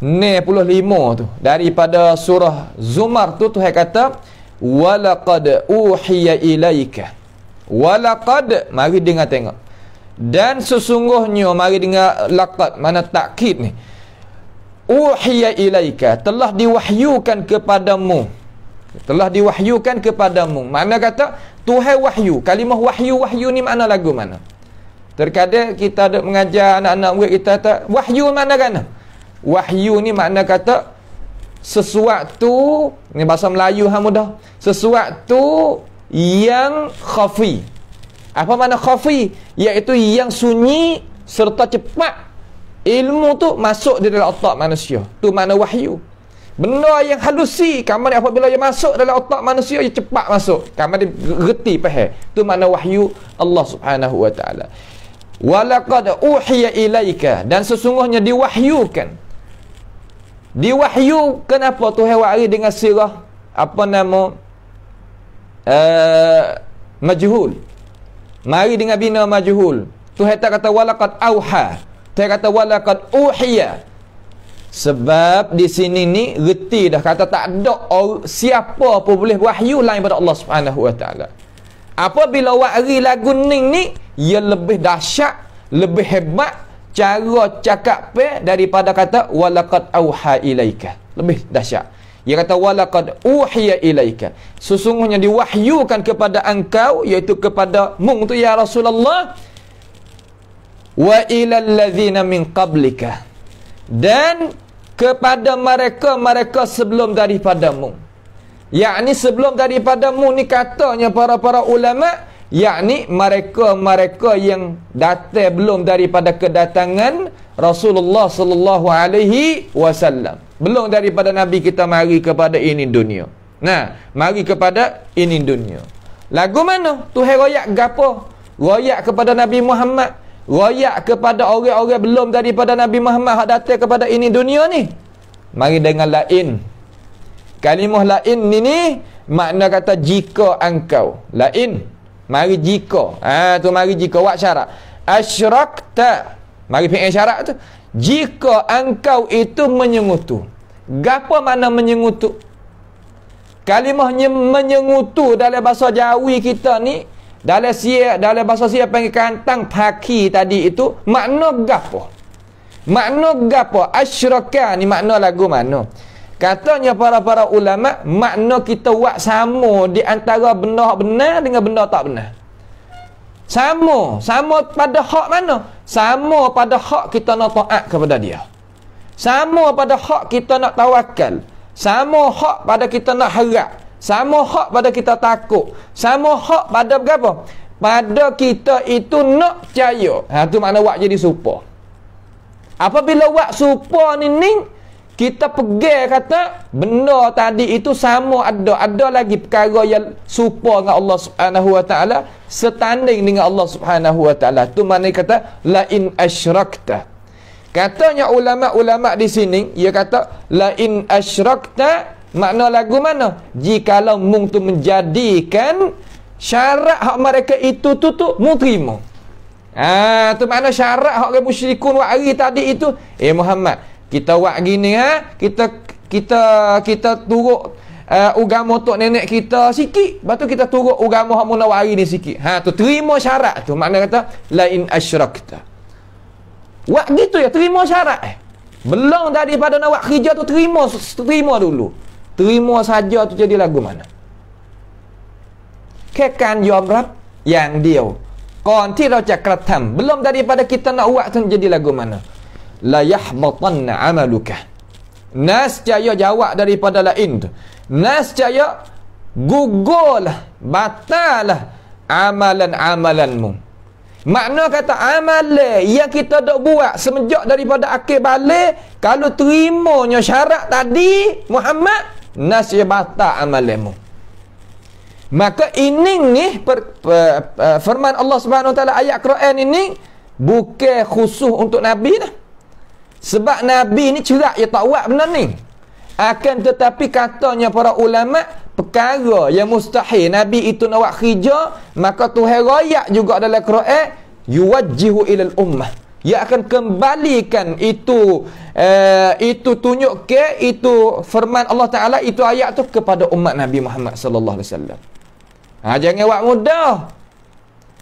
65 tu daripada surah Zumar tu, Tuhan kata walaqad uhiya ilaika. Walaqad, mari dengar tengok. Dan sesungguhnya, mari dengar laqad, mana takkid ni. Uhiya ilaika, telah diwahyukan kepadamu. Telah diwahyukan kepadamu. Makna kata Tuhan wahyu. Kalimah wahyu ni makna lagu mana? Terkadang kita ada mengajar anak-anak murid kita kata wahyu mana kan? Wahyu ni makna kata sesuatu, ni bahasa Melayu mudah. Sesuatu yang khafi. Apa makna khafi? Iaitu yang sunyi serta cepat. Ilmu tu masuk di dalam otak manusia. Tu makna wahyu. Benda yang halusi, kamar apabila dia masuk dalam otak manusia, dia cepat masuk. Kamar dia reti faham. Tu makna wahyu Allah Subhanahu wa taala. Walaqad uhiya ilaika, dan sesungguhnya diwahyukan. Diwahyukan apa? Tuhan wari dengan sirah apa nama? Majhul. Mari dengan bina majhul. Tuhan tak kata walaqad auha. Tuhan kata walaqad uhiya. Sebab di sini ni reti dah, kata tak ada siapa pun boleh wahyu lain pada Allah Subhanahu wa taala. Apabila wari lagu ni ia lebih dahsyat, lebih hebat cara cakap daripada kata walaqad auha ilaika. Lebih dahsyat. Dia kata walaqad uhiya ilaika. Sesungguhnya diwahyukan kepada engkau, iaitu kepada mung tu ya Rasulullah, wa ilal ladzina min qablika, dan kepada mereka sebelum daripadamu. Yakni sebelum daripadamu ni katanya para ulama, yakni mereka yang datang belum daripada kedatangan Rasulullah sallallahu alaihi wasallam. Belum daripada Nabi kita mari kepada ini dunia. Nah, mari kepada ini dunia. Lagu mana? Tuhan royak gapo? Royak kepada Nabi Muhammad. Royak kepada orang-orang belum daripada Nabi Muhammad hak datang kepada ini dunia ni. Mari dengan lain. Kalimah lain ni makna kata jika engkau. Lain. Mari jika. Tu mari jika wak syarat. Asyrakta. Mari fi'il syarat tu. Jika engkau itu menyengutu. Gapo makna menyengutu? Kalimahnya menyengutu dalam bahasa Jawi kita ni, dalam bahasa Sia panggil kantang paki tadi itu, makna gapo? Makna gapo? Asyraka ni makna lagu mana? Katanya para ulama, makna kita buat sama di antara benda benar dengan benda tak benar. Sama pada hak mana? Sama pada hak kita nak taat kepada dia. Sama pada hak kita nak tawakal. Sama hak pada kita nak harap. Sama hak pada kita takut. Sama hak pada apa? Pada kita itu nak percaya. Tu makna wak jadi serupa. Apabila wak serupa ni kita pegang kata benda tadi itu sama ada lagi perkara yang serupa dengan Allah Subhanahu wa taala, setanding dengan Allah Subhanahu wa taala. Tu makna kata la in asyrakta. Katanya ulama di sini, ia kata la in asyrakta, makna lagu mana? Jikalau mung tu menjadikan syarat hak mereka itu tu mu terima. Tu makna syarat hak orang musyrikun wari tadi itu, Muhammad, kita buat gini kita turut agama tok nenek kita sikit, lepas tu kita turut agama hak munawari ni sikit. Tu terima syarat tu, makna kata la in asyrakta. Wak gitu ya, terima syarat. Belum daripada nak buat kerja tu terima dulu. Terima saja tu jadi lagu mana? แค่การยอมรับอย่างเดียวก่อนที่เราจะกระทำ belum daripada kita nak buat tu jadi lagu mana? La yahbatanna amaluka. Nascaya jawab daripada lain tu. Nascaya gugurlah, batallah amalan-amalanmu. Makna kata amalan yang kita dak buat semenjak daripada akhir balik, kalau terimanya syarat tadi Muhammad, nascaya batal amalanmu. Maka ini ni firman Allah Subhanahu Wa Taala ayat Quran ini bukan khusus untuk Nabi dah. Sebab Nabi ni cerak dia tak buat benda ni. Akan tetapi katanya para ulama, perkara yang mustahil Nabi itu nak buat khija, maka Tuhan royak juga dalam Quran, yuwajjihu ilal ummah. Ia akan kembalikan itu tunjuk ke itu firman Allah Taala, itu ayat tu kepada umat Nabi Muhammad sallallahu alaihi wasallam. Jangan buat mudah.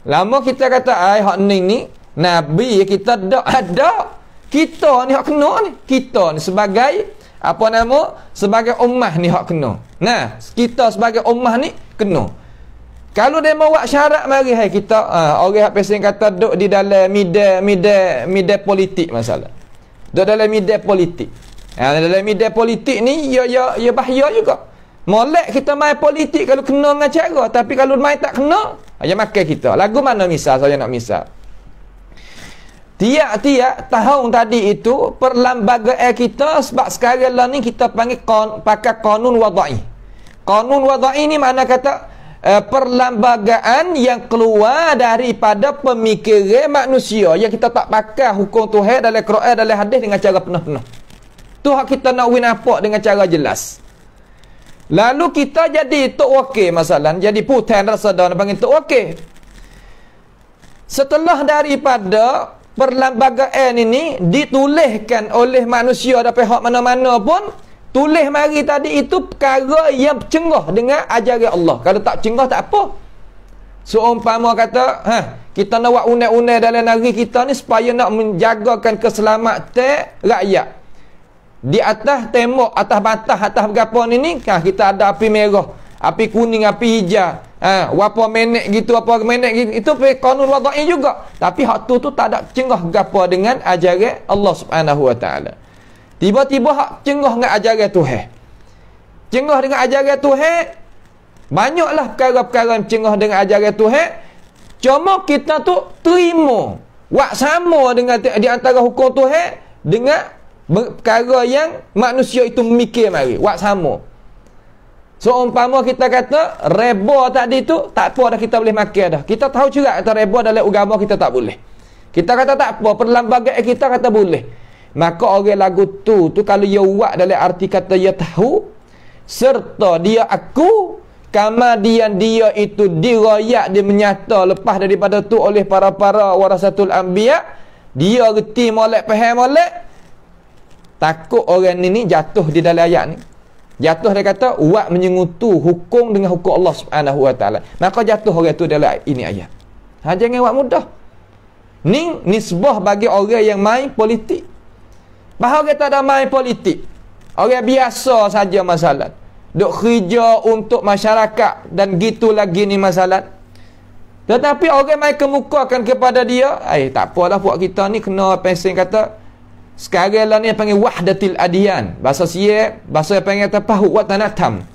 Lama kita kata hak ni Nabi kita tak ada. Kita ni hak kena ni. Kita ni sebagai apa nama? Sebagai ummah ni hak kena. Nah, kita sebagai ummah ni kena. Kalau dia mau buat syarat mari hai kita orang hak pesing kata duk di dalam media politik masalah. Duk dalam media politik. Dalam media politik ni ya bahaya juga. Molek kita main politik kalau kena dengan cara, tapi kalau main tak kena, aja makan kita. Lagu mana misal saya nak misal. Tiap-tiap tahun tadi itu perlembagaan kita, sebab sekarang lah ni kita panggil pakai kanun wadai. Kanun wadai ni makna kata perlembagaan yang keluar daripada pemikiran manusia, yang kita tak pakai hukum Tuhan dalam Quran dalam hadis dengan cara penuh-penuh. Tu hak kita nak nampak dengan cara jelas. Lalu kita jadi tok wakil masalah, jadi putan rasada nak panggil tok wakil. Setelah daripada perlembagaan ini dituliskan oleh manusia dari pihak mana-mana pun, tulis mari tadi itu perkara yang cenggah dengan ajaran Allah. Kalau tak cenggah tak apa. Seumpama kata, kita nak buat undang-undang dalam negeri kita ni supaya nak menjagakan keselamatan rakyat. Di atas tembok, atas batas, atas berapa ni kita ada api merah, api kuning, api hijau. Berapa minit gitu, apa minit gitu. Itu kanun wadai juga. Tapi hak tu tak ada cenggah gapo dengan ajaran Allah Subhanahu Wa Taala. Tiba-tiba hak cenggah dengan ajaran Tuhan. Cenggah dengan ajaran Tuhan, banyaklah perkara-perkara yang cenggah dengan ajaran Tuhan. Cuma kita tu terima wak sama dengan di antara hukum Tuhan dengan perkara yang manusia itu mikir mari, wak sama. Seumpama kita kata reba tadi tu tak apa dah, kita boleh makan dah. Kita tahu juga kata reba dalam agama kita tak boleh. Kita kata tak apa, perlembagaan kita kata boleh. Maka orang lagu tu kalau dia buat dalam arti kata dia tahu serta dia aku, kemudian dia itu dirayak, dia menyata lepas daripada tu oleh para-para warasatul anbiya, dia reti molek faham molek. Takut orang ni jatuh di dalam ayat ni. Jatuh dia kata buat menyengutu hukum dengan hukum Allah Subhanahu Wa Taala. Maka jatuh orang tu dalam ini ayat. Jangan buat mudah. Ni nisbah bagi orang yang main politik. Bahawa kita ada main politik, orang biasa saja masalah. Duk kerja untuk masyarakat dan gitu lagi ni masalah. Tetapi orang main kemukakan kepada dia, tak apalah buat kita ni kena pensing kata sekarang lah ni panggil wahdatil adiyan. Bahasa Sia, bahasa panggil kata pahuk watanatam.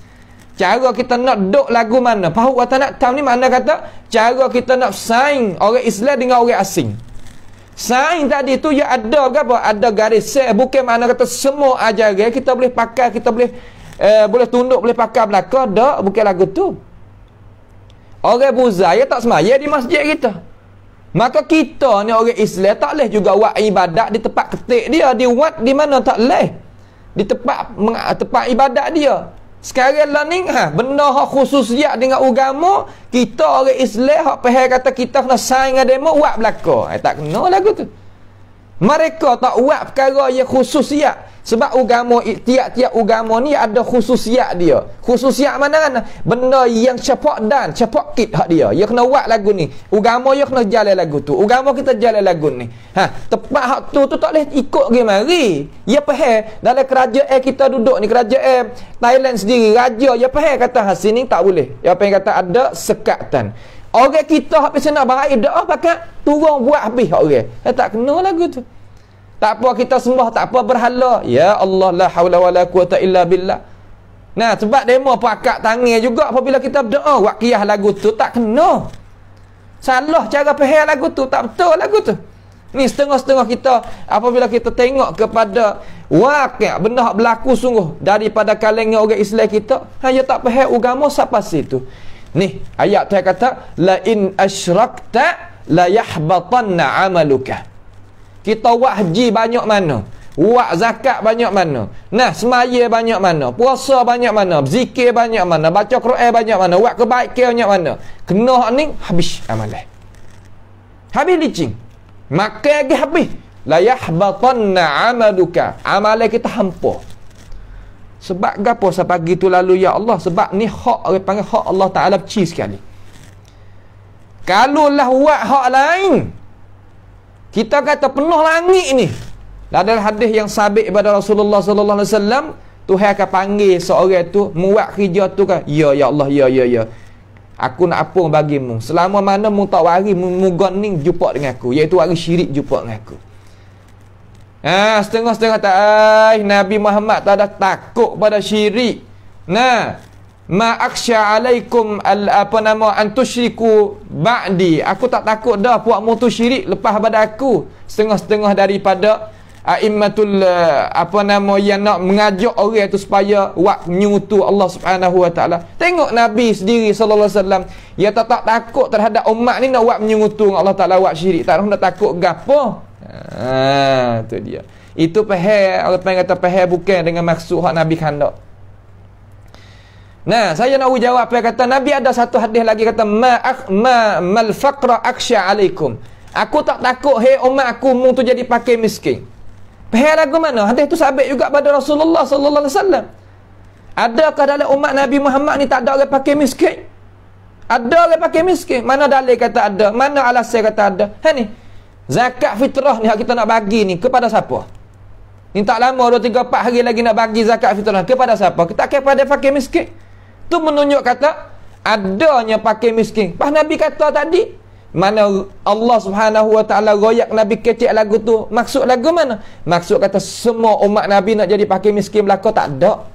Cara kita nak duk lagu mana? Pahuk watanatam ni makna kata cara kita nak saing orang Islam dengan orang asing. Saing tadi tu ya ada apa? Ada garis set. Bukan makna kata semua ajaran kita boleh pakai, kita boleh tunduk, boleh pakai belaka. Tak, bukan lagu tu. Orang Buza ya tak semaya di masjid kita. Maka kita ni orang Islam tak boleh juga buat ibadat di tempat ketik dia, di wat di mana tak boleh. Di tempat ibadat dia. Sekarang lah ni benda hak khususiat dengan agama, kita orang Islam hak faham kata kita kena saing dengan demo buat belaka. Tak kena lagu tu. Mereka tak buat perkara yang khususiat. Sebab agama, tiap-tiap agama ni ada khususiat dia. Khususiat mana? Benda yang cepat dan cepat kit hak dia. Dia kena buat lagu ni. Agama dia kena jalan lagu tu. Agama kita jalan lagu ni. Tepat hak tu tak boleh ikut pergi mari. Ya faham dalam kerajaan kita duduk ni, kerajaan Thailand sendiri, raja ya faham kata sini tak boleh. Ya faham kata ada sekatan. Orang kita hak pasal nak baik dah pakai turun buat habis orang. Tak kena lagu tu. Tak apa kita sembah, tak apa berhala. Ya Allah, la haula wala quwata illa billah. Nah, sebab demo pakak tangan juga apabila kita berdoa, waqiyah lagu tu tak kena. Salah cara faham lagu tu, tak betul lagu tu. Ni setengah-setengah kita apabila kita tengok kepada waqi' benda berlaku sungguh daripada kalangan orang Islam kita, hanya tak faham agama siapa situ. Ni ayat tu kata la in asyrakta la yahbatanna amaluka. Kita buat haji banyak mana, buat zakat banyak mana, nah semaya banyak mana, puasa banyak mana, zikir banyak mana, baca Quran banyak mana, buat kebaikan banyak mana, kena ni habis amalan, habis licin, makan lagi habis, la yahbatanna amaluka, amalan kita hampa. Sebab gapo sepagi tu lalu ya Allah? Sebab ni hak, orang panggil hak Allah Ta'ala benci sekali. Kalau lah buat hak lain, kita kata penuh langit ni. Dalam hadis yang sabit daripada Rasulullah sallallahu alaihi wasallam, Tuhan akan panggil seorang tu buat kerja tu kan, ya Allah, ya. Aku nak apa bagimu. Selama mana mu tak wari mu ni jumpa dengan aku, iaitu hari syirik jumpa dengan aku. Setengah-setengah tak, Nabi Muhammad tak ada takut pada syirik. Nah, ma aksya alaikum an tusyriku ba'di. Aku tak takut dah puakmu tu syirik lepas pada aku. Setengah-setengah daripada a'immatul yang nak mengajak orang tu supaya buat menyutu Allah Subhanahu wa taala. Tengok Nabi sendiri sallallahu alaihi wasallam, dia tak takut terhadap umat ni nak buat menyutu Allah Taala buat syirik. Tak nak takut gapo. Tu dia. Itu pahal, orang panggil kata pahal bukan dengan maksud hak Nabi khandak. Nah, saya nak jawab apa yang kata Nabi. Ada satu hadis lagi kata mal faqra aksya alaikum. Aku tak takut hei umat aku mu tu jadi pakai miskin. Pahal lagu mana? Hadis tu sabit juga pada Rasulullah sallallahu alaihi wasallam. Adakah dalam umat Nabi Muhammad ni tak ada orang pakai miskin? Ada orang pakai miskin. Mana dalil kata ada? Mana alasan kata ada? Ni zakat fitrah ni kita nak bagi ni kepada siapa? Ni tak lama 2, 3, 4 hari lagi nak bagi zakat fitrah kepada siapa? Kita kepada fakir miskin. Tu menunjuk kata adanya fakir miskin. Pas Nabi kata tadi, mana Allah Subhanahu wa taala royak Nabi kecek lagu tu. Maksud lagu mana? Maksud kata semua umat Nabi nak jadi fakir miskin belaka tak ada.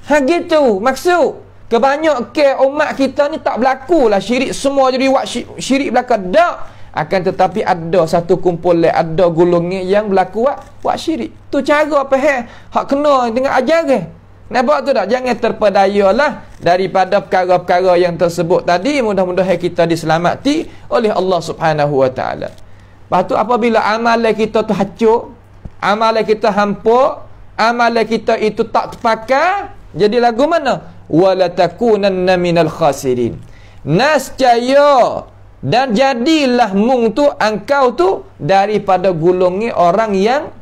Gitu maksud. Kebanyakan umat kita ni tak berlakulah syirik, semua jadi buat syirik belaka dak. Akan tetapi ada satu kumpulan, ada golongan yang berlaku buat syirik. Tu cara faham hak kena dengan ajaran. Nampak tu tak? Jangan terpedayalah daripada perkara-perkara yang tersebut tadi. Mudah-mudahan kita diselamati oleh Allah Subhanahu wa taala. Lepas tu apabila amalan kita tu hancur, amalan kita hampa, amalan kita itu tak terpakai, jadi lagu mana? Wala takunanna minal khasirin. Nascaya dan jadilah mung tu engkau tu daripada golongan orang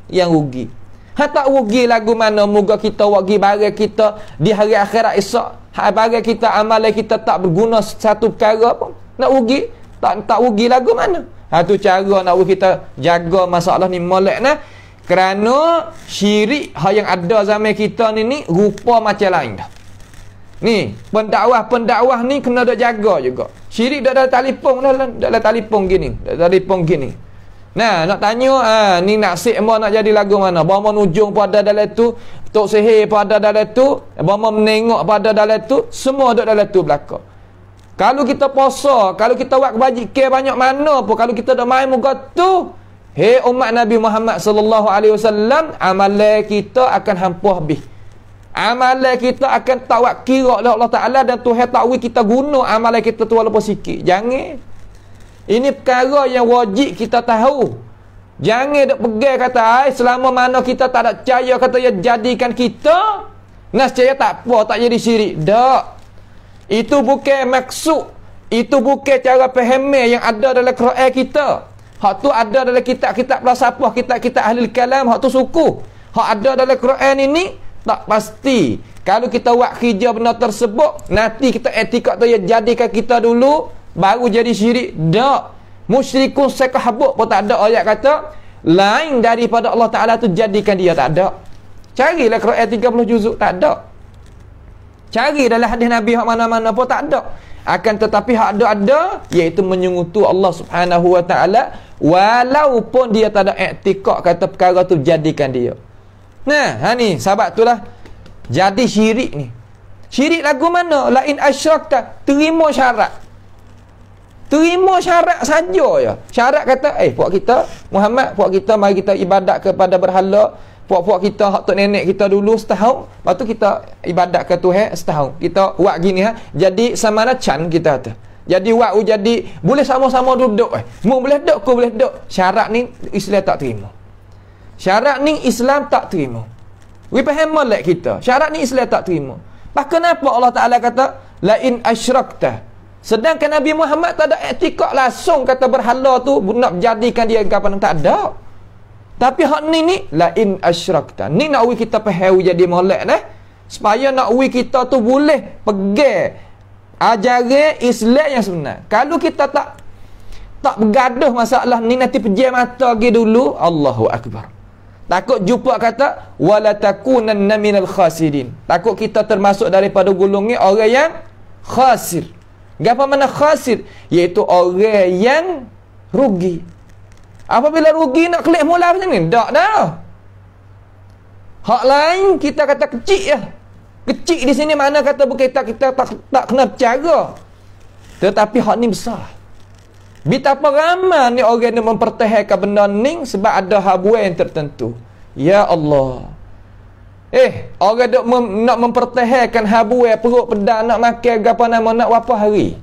yang rugi. Tak rugi lagu mana? Moga kita wagi barang kita di hari akhirat esok, barang kita amalan kita tak berguna satu perkara pun. Nak rugi? Tak rugi lagu mana? Tu cara nak kita jaga masalah ni molek nah. Kerana syirik yang ada zaman kita ni rupa macam lain dah. Ni, pendakwah ni kena dak jaga juga. Syirik dak dalam telefon dalam telefon gini, telefon gini. Nah, nak tanya ni nak sik mau nak jadi lagu mana? Bama ujung pada dalam tu, tok sihir pada dalam tu, bama menengok pada dalam tu, semua dak dalam tu belaka. Kalau kita puasa, kalau kita buat kebajikan banyak mana pun, kalau kita dak main muka tu, hei umat Nabi Muhammad sallallahu alaihi wasallam, amalan kita akan hampa habis. Amalan kita akan tak buat kira oleh Allah Ta'ala, dan Tuhan tak kita guna amalan kita tu walaupun sikit. Jangan. Ini perkara yang wajib kita tahu. Jangan duk pegang kata selama mana kita tak ada percaya kata ya jadikan kita nascaya tak apa, tak jadi syirik. Tak. Itu bukan maksud, itu bukan cara faham yang ada dalam Quran kita. Hak tu ada dalam kitab-kitab falsafah, kitab-kitab ahli kalam, hak tu suku. Hak ada dalam Quran ini tak pasti. Kalau kita buat kerja benda tersebut, nanti kita etikad tu ya jadikan kita dulu baru jadi syirik. Tak. Musyrikun sekahabuk pun tak ada ayat kata lain daripada Allah Ta'ala tu jadikan dia, tak ada. Carilah Quran 30 juzuk, tak ada. Cari dalam hadis Nabi hak mana-mana pun tak ada. Akan tetapi hak ada iaitu menyungutu Allah Subhanahu wa taala walaupun dia tak ada etikad kata perkara tu jadikan dia. Nah, ni sebab itulah jadi syirik ni. Syirik lagu mana? Lain asyrakta, terima syarat. Terima syarat saja ya. Syarat kata, puak kita Muhammad, puak kita mari kita ibadat kepada berhala, puak-puak kita, hak tok nenek kita dulu setahun, lepas tu kita ibadat ke Tuhan setahun. Kita buat gini jadi sama ada can kita tu. Jadi buat jadi boleh sama-sama duduk Mu boleh duduk, aku boleh duduk. Syarat ni Islam tak terima. Syarat ni Islam tak terima. We faham molek kita. Syarat ni Islam tak terima. Pak kenapa Allah Taala kata la in asyrakta? Sedangkan Nabi Muhammad tak ada etikad langsung kata berhala tu nak jadikan dia kapan tak ada. Tapi hak ni la in asyrakta. Ni nak we kita faham jadi molek dah. Supaya nak we kita tu boleh pegang ajaran Islam yang sebenar. Kalau kita tak bergaduh masalah ni, nanti pejam mata lagi dulu, Allahu Akbar. Takut jumpa kata wala takunanna minal khasirin. Takut kita termasuk daripada golongan orang yang khasir. Apa makna khasir? Iaitu orang yang rugi. Apabila rugi nak klik mula macam ni? Tak dah. Hak lain kita kata kecil ya. Kecil di sini mana kata berkaitan kita tak kena bercara. Tetapi hak ni besar. Betapa ramai ni orang yang mempertahankan benda ni sebab ada habuan yang tertentu. Ya Allah. Orang duk nak mempertahankan habuan perut pedang nak makan apa nama nak berapa hari.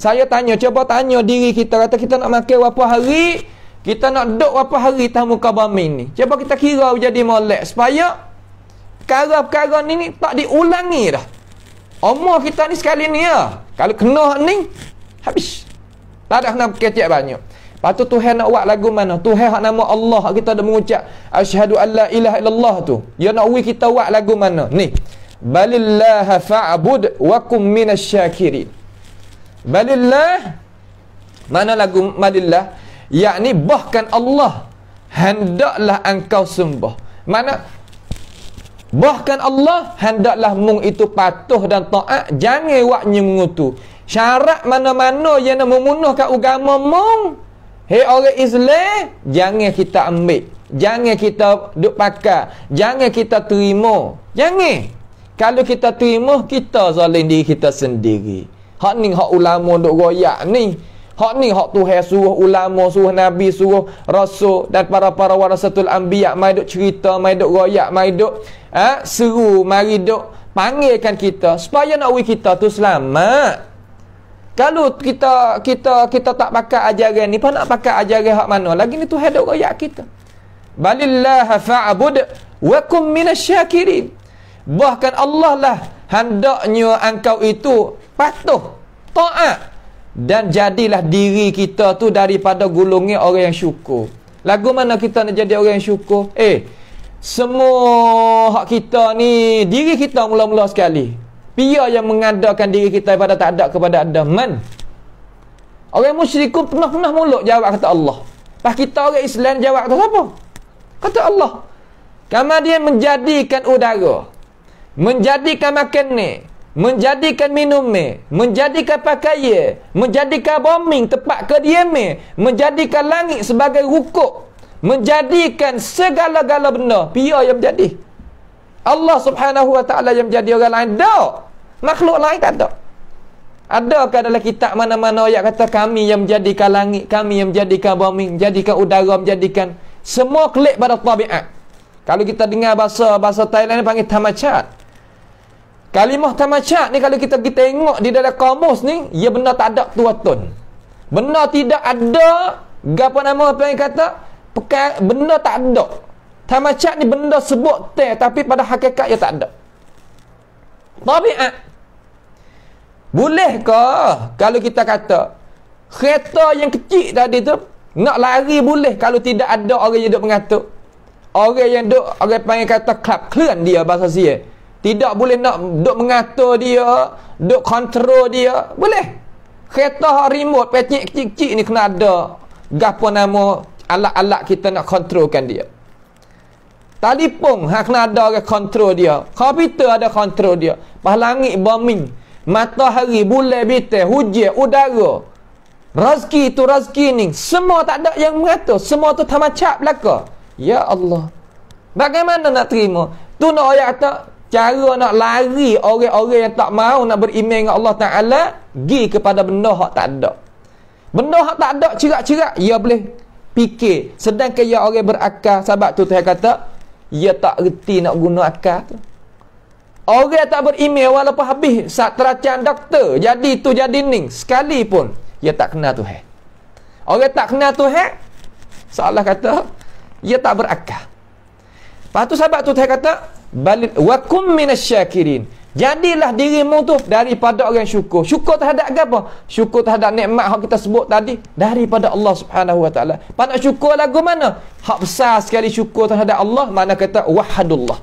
Saya tanya, cuba tanya diri kita, kata kita nak makan berapa hari, kita nak duduk berapa hari tamu kabami ni. Cuba kita kira jadi molek supaya perkara-perkara ni tak diulangi dah. Umur kita ni sekali ni ya. Kalau kena ni habis. Tak ada nak kecek banyak. Lepas tu Tuhan nak buat lagu mana? Tuhan hak nama Allah kita dah mengucap asyhadu an la ilaha illallah tu. Dia nak kita buat lagu mana? Ni. Balillaha fa'bud wa kum minasyakirin. Balillah mana lagu balillah? Yakni bahkan Allah hendaklah engkau sembah. Mana bahkan Allah hendaklah mung itu patuh dan taat, jangan waknya mengutu. Syarat mana-mana yang nak memenuhkan agama mung, hei orang Islam, jangan kita ambil, jangan kita duk pakai, jangan kita terima. Jangan. Kalau kita terima, kita zalim diri kita sendiri. Hak ni hak ulama duk royak ni. Hak ni hak Tuhan suruh ulama, suruh Nabi, suruh Rasul dan para warasatul anbiya mai duk cerita, mai duk royak, mai duk seru, mari duk panggilkan kita supaya nak kita tu selamat. Kalau kita tak pakai ajaran ni, apa nak pakai ajaran hak mana? Lagi ni Tuhan duk royak kita. Balillaha fa'bud wa kum minasyakirin. Bahkan Allah lah hendaknya engkau itu patuh, taat, dan jadilah diri kita tu daripada golongan orang yang syukur. Lagu mana kita nak jadi orang yang syukur? Semua hak kita ni diri kita mula-mula sekali. Pia yang mengadakan diri kita daripada tak ada kepada ada. Man. Orang musyrikun pernah mulut jawab kata Allah. Pas kita orang Islam jawab kata siapa? Kata Allah. Kemudian menjadikan udara, menjadikan makanan, menjadikan minum, menjadikan pakaian, menjadikan bombing tempat kediaman, menjadikan langit sebagai rukuk, menjadikan segala-gala benda. Pia yang menjadi. Allah Subhanahu wa taala yang menjadi, orang lain tak. Makhluk lain tak ada. Adakah dalam kitab mana-mana ayat kata kami yang menjadikan langit, kami yang menjadikan bombing, menjadikan udara, menjadikan semua klik pada tabiat. Kalau kita dengar bahasa Thailand ni panggil tamacat. Kalimah tamacat ni kalau kita tengok di dalam kamus ni, ia benda tak ada tuatun. Benda tidak ada, apa nama apa yang kata, benda tak ada. Tamacat ni benda sebut tapi pada hakikat ia tak ada. Tabiat. Bolehkah kalau kita kata kereta yang kecil tadi tu nak lari boleh kalau tidak ada orang yang duk mengatur? Orang yang duk, orang panggil kata club clean dia bahasa sia. Tidak boleh nak duk mengatur dia, duk kontrol dia. Boleh. Kereta remote pecik kecil-kecil ni kena ada gapo nama alat-alat kita nak kontrolkan dia. Telefon kena ada orang kontrol dia. Komputer ada kontrol dia. Pas langit bombing, matahari, bulan, bintang, hujan, udara, rezeki tu rezeki ni, semua tak ada yang mengatur. Semua tu tamacap belaka. Ya Allah, bagaimana nak terima? Tu nak ayat kata cara nak lari orang-orang yang tak mau nak beriman dengan Allah Ta'ala, pergi kepada benda hak tak ada. Benda hak tak ada cerak-cerak, ia boleh fikir. Sedangkan yang orang berakal, sebab tu Tuhan kata, ia tak reti nak guna akal tu. Orang tak berimej walaupun habis saat teracan doktor, jadi tu jadi ning, sekalipun ia tak kenal Tuhan. Orang tak kenal Tuhan, seolah kata ia tak berakal. Lepas tu sebab tu Tuhan kata, wa kum minasyakirin. Jadilah dirimu tu daripada orang syukur. Syukur terhadap apa? Syukur terhadap nikmat yang kita sebut tadi daripada Allah Subhanahu Wa Taala. Pada syukur lagu mana? Hak besar sekali syukur terhadap Allah, mana kata wahadullah.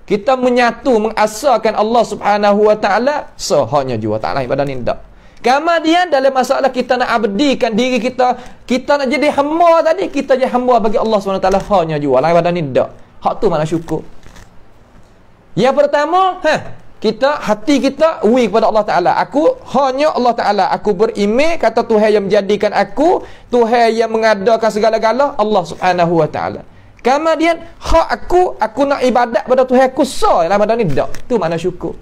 Kita menyatu, mengasahkan Allah Subhanahu Wa Taala sehanya jua, tak lain pada ni tak. Kemudian dalam masalah kita nak abdikan diri kita, kita nak jadi hamba tadi, kita jadi hamba bagi Allah Subhanahu Wa Taala hanya jua, lain pada ni tak. Hak tu mana syukur. Yang pertama, kita, hati kita kepada Allah Ta'ala. Aku hanya Allah Ta'ala. Aku berimej kata Tuhan yang menjadikan aku, Tuhan yang mengadakan segala-gala, Allah Subhanahu Wa Ta'ala. Kemudian hak aku nak ibadat pada Tuhan aku sah dalam badan ni tak. Tu makna syukur.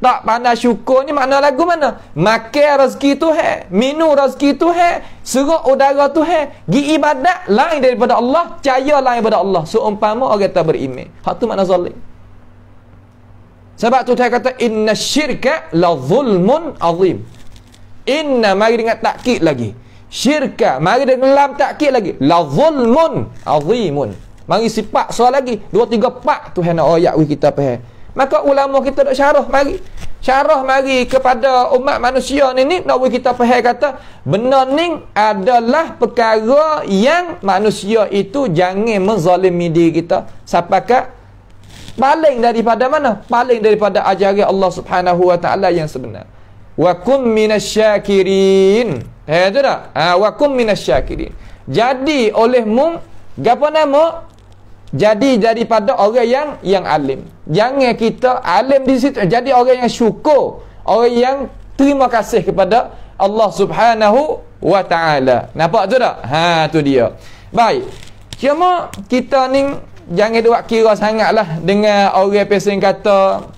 Tak pandai syukur ni makna lagu mana? Makan rezeki Tuhan, minum rezeki Tuhan, serok udara Tuhan, gi ibadat lain daripada Allah, percaya lain daripada Allah. Seumpama orang tak berimej. Hak tu makna zalim. Sebab tu Tuhan kata inna syirka la zulmun azim. Inna, mari dengan takkid lagi. Syirka, mari dengan lam takkid lagi. La zulmun azimun. Mari sifat soal lagi. 2 3 4 Tuhan nak ayat kita faham. Maka ulama kita nak syarah mari. Syarah mari kepada umat manusia ni nak kita faham kata benda ni adalah perkara yang manusia itu jangan menzalimi diri kita sampai paling daripada mana? Paling daripada ajaran Allah Subhanahu Wa Taala yang sebenar. Wa kum minasyakirin. Tu dah. Wa kum minasyakirin. Jadi olehmu gapo nama? Jadi daripada orang yang alim. Jangan kita alim di situ. Jadi orang yang syukur, orang yang terima kasih kepada Allah Subhanahu Wa Taala. Nampak tu tak? Tu dia. Baik. Cuma kita ni jangan buat kira sangatlah dengan orang pesing kata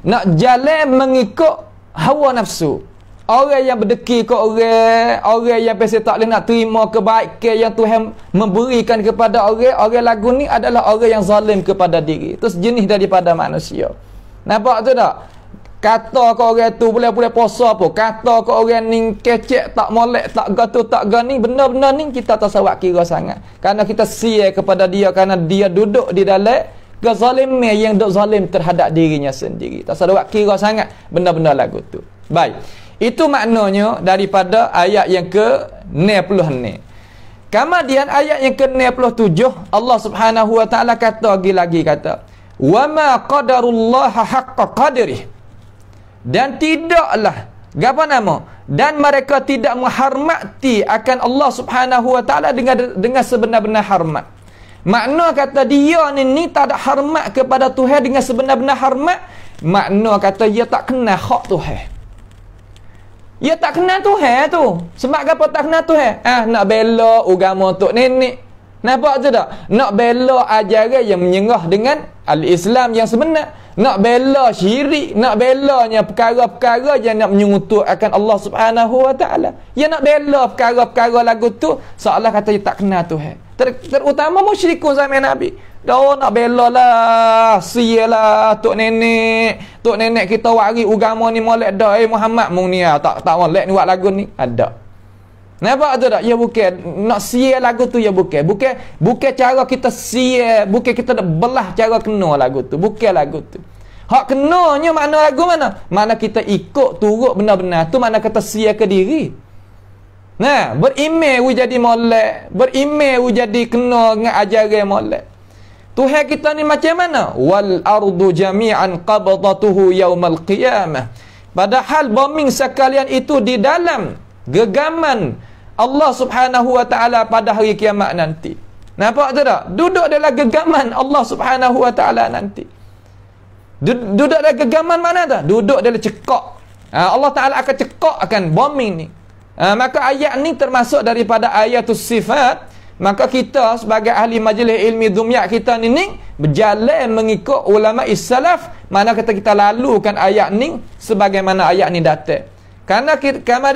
nak jalan mengikut hawa nafsu. Orang yang berdeki ke orang yang pesing tak boleh nak terima kebaikan yang Tuhan memberikan kepada orang lagu ni adalah orang yang zalim kepada diri. Itu sejenis daripada manusia. Nampak tu tak? Kata ke orang tu boleh puasa apa, kata ke orang ni kecek tak molek tak gatu tak gani, benda-benda ni kita tak sawak kira sangat kerana kita sia kepada dia kerana dia duduk di dalam kezaliman yang duk zalim terhadap dirinya sendiri. Tak sawak kira sangat benda-benda lagu tu. Baik, itu maknanya daripada ayat yang ke-60 ni. Kemudian ayat yang ke-67 Allah Subhanahu Wa Taala kata lagi kata wa ma qadarullaha haqqa qadrihi. Dan tidaklah apa nama? Dan mereka tidak menghormati akan Allah Subhanahu Wa Taala dengan sebenar-benar hormat. Makna kata dia ni tak ada hormat kepada Tuhan dengan sebenar-benar hormat. Makna kata dia tak kenal hak Tuhan. Dia tak kenal Tuhan tu. Sebab apa tak kenal Tuhan? Nak bela agama tok nenek. Nampak tu tak? Nak bela ajaran yang menyerah dengan al-Islam yang sebenar. Nak bela syirik, nak belanya perkara-perkara yang nak menyungutuk akan Allah Subhanahu Wa Taala. Yang nak bela perkara-perkara lagu tu seolah kata dia tak kenal Tuhan. Terutama musyrikun zaman Nabi. Dah nak bela lah, sialah tok nenek kita wari agama ni molek dah. Muhammad mung ni tak molek ni buat lagu ni. Ada. Nampak tu tak? Ya bukan nak sia lagu tu, ya bukan cara kita sia, bukan kita nak belah cara kena lagu tu, bukan lagu tu. Hak kenanya makna lagu mana? Mana kita ikut turut benar-benar tu, mana kata sia ke diri. Nah, berimej jadi molek, berimej jadi kena dengan ajaran molek. Tuhan kita ni macam mana? Wal ardu jami'an qabdatuhu yaumal qiyamah. Padahal bombing sekalian itu di dalam gegaman Allah Subhanahu Wa Taala pada hari kiamat nanti. Nampak tu tak? Duduk dalam gegaman Allah Subhanahu Wa Taala nanti. Duduk dalam gegaman mana tu? Duduk dalam cekak. Allah Taala akan cekakkan bombing ni. Maka ayat ni termasuk daripada ayatus sifat. Maka kita sebagai ahli majlis ilmi dumyak kita ni berjalan mengikut ulama salaf. Mana kata kita lalukan ayat ni sebagaimana ayat ni datang. Karena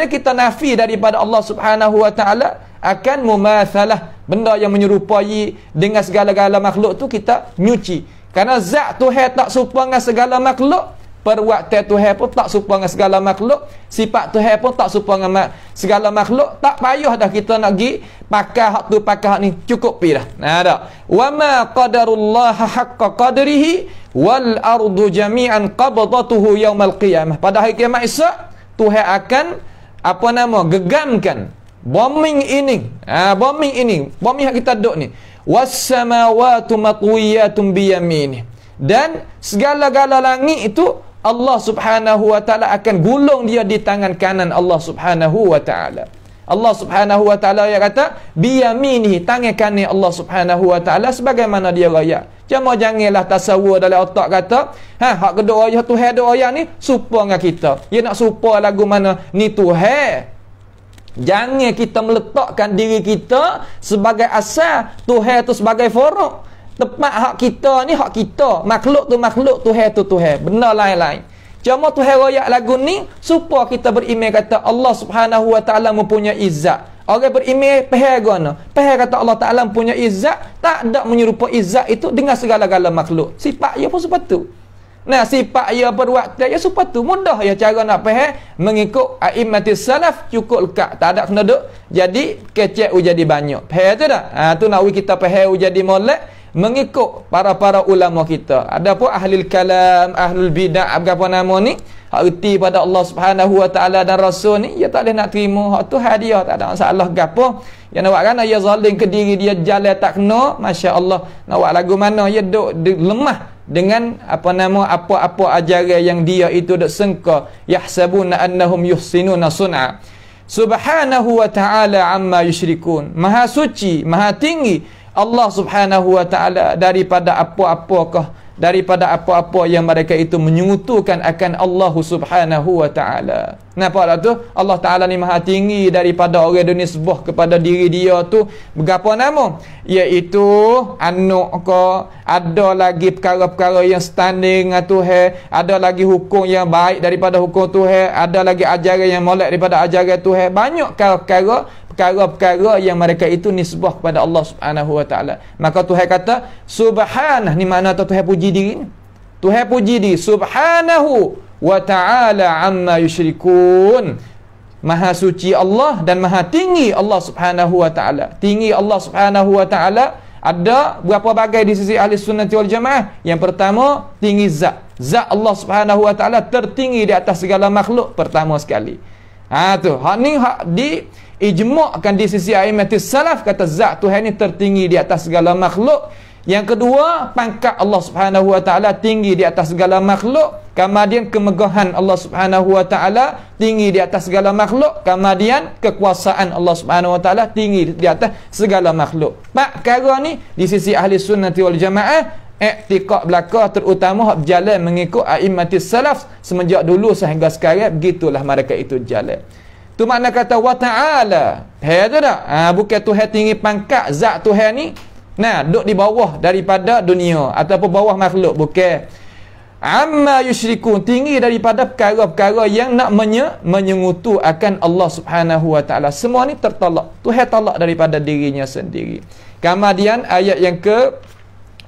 kita nafi daripada Allah Subhanahu wa taala akan mumatsalah, benda yang menyerupai dengan segala-gala makhluk tu kita nyuci. Karena zat Tuhan tak serupa dengan segala makhluk, perbuatan Tuhan pun tak serupa dengan segala makhluk, sifat Tuhan pun tak serupa dengan segala makhluk. Tak payah dah kita nak pergi pakai hak tu pakai hak ni, cukup pi dah. Nah dah. Wa ma qadarullaha haqqa qadrihi wal ardu jami'an qabdatuhu yaumal qiyamah. Pada hari kiamat esok Tuhan akan gegamkan bombing ini. Bombing yang kita duduk ni. Was samawati matwiyatun biyaminih. Dan segala-gala langit itu Allah Subhanahu wa taala akan gulung dia di tangan kanan Allah Subhanahu wa taala. Allah Subhanahu wa taala yang kata biyaminih, tangan kanan Allah Subhanahu wa taala sebagaimana dia raya. Cuma janganlah tasawur dalam otak kata, hak kedua ayah Tuhan dua ayah ni serupa dengan kita. Dia nak serupa lagu mana ni Tuhan. Jangan kita meletakkan diri kita sebagai asal, Tuhan tu sebagai forok. Tepat hak kita ni hak kita, makhluk tu makhluk, Tuhan tu Tuhan. Benda lain-lain. Cuma Tuhan royak lagu ni supaya kita beriman kata Allah Subhanahu wa taala mempunyai izzat. Orang beriman pehagana. Kata Allah Taala mempunyai izzat, tak ada menyerupai izzat itu dengan segala-gala makhluk. Sifat dia pun sepatu. Nah, sifat dia perbuatan dia sepatu. Mudah ya cara nak faham mengikut a'immatis salaf, cukup lekat. Tak ada kena duk. Jadi kecek jadi banyak. Faham tu dah? Tu nak kita faham jadi molek mengikut para ulama kita. Adapun ahli kalam, ahlul bidah, apa nama ni, hak reti pada Allah Subhanahu wa taala dan Rasul ni, dia tak boleh nak terima hak tu hadiah, tak ada masalah gapo. Yang nak buat kan dia zalim ke diri dia, jalan tak kena, masya-Allah. Nak buat lagu mana dia duk lemah dengan apa-apa ajaran yang dia itu duk sangka, yahsabuna annahum yuhsinuna sun'a. Subhanahu wa ta'ala amma yusyrikun. Maha suci, maha tinggi Allah Subhanahu wa ta'ala daripada apa-apa yang mereka itu menyekutukan akan Allah Subhanahu wa ta'ala. Nampak tak tu? Allah Ta'ala ni maha tinggi daripada orang dunia sebuah kepada diri dia tu. Berapa nama? Iaitu anak ke, ada lagi perkara-perkara yang standing dengan Tuhan, ada lagi hukum yang baik daripada hukum Tuhan, ada lagi ajaran yang molek daripada ajaran Tuhan. Banyak perkara-perkara yang mereka itu nisbah kepada Allah Subhanahu wa taala. Maka Tuhan kata subhanah, ni makna Tuhan puji diri ni. Tuhan puji diri subhanahu wa ta'ala amma yusyrikun. Maha suci Allah dan maha tinggi Allah Subhanahu wa ta'ala. Tinggi Allah Subhanahu wa ta'ala ada berapa bagai di sisi ahli sunnati wal jamaah. Yang pertama, tinggi zat. Zat Allah Subhanahu wa ta'ala tertinggi di atas segala makhluk pertama sekali. Tu hak ni hak di ijma'kan di sisi a'immatis salaf, kata zat Tuhan ni tertinggi di atas segala makhluk. Yang kedua, pangkat Allah Subhanahu wa taala tinggi di atas segala makhluk. Kemudian kemegahan Allah Subhanahu wa taala tinggi di atas segala makhluk. Kemudian kekuasaan Allah Subhanahu wa taala tinggi di atas segala makhluk. Pak perkara ni di sisi ahli sunnati wal jamaah i'tiqad belaka, terutama hak berjalan mengikut a'immatis salaf semenjak dulu sehingga sekarang, begitulah mereka itu jalan. Tu makna kata wa ta'ala. Hai tu dak? Bukan Tuhan tinggi pangkat zat Tuhan ni duduk di bawah daripada dunia ataupun bawah makhluk, bukan. Amma yusyrikun, tinggi daripada perkara-perkara yang nak menyengutu akan Allah Subhanahu wa taala. Semua ni tertolak. Tuhan tolak daripada dirinya sendiri. Kemudian ayat yang ke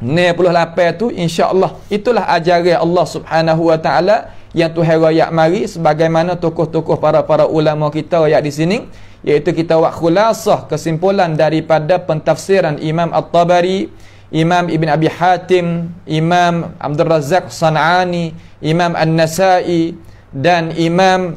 68 tu, insya-Allah itulah ajaran Allah Subhanahu wa taala yang Tuhan royak mari sebagaimana tokoh-tokoh para ulama kita royak di sini, iaitu kita buat khulasah kesimpulan daripada pentafsiran Imam At-Tabari, Imam Ibn Abi Hatim, Imam Abdul Razak San'ani, Imam An-Nasai dan Imam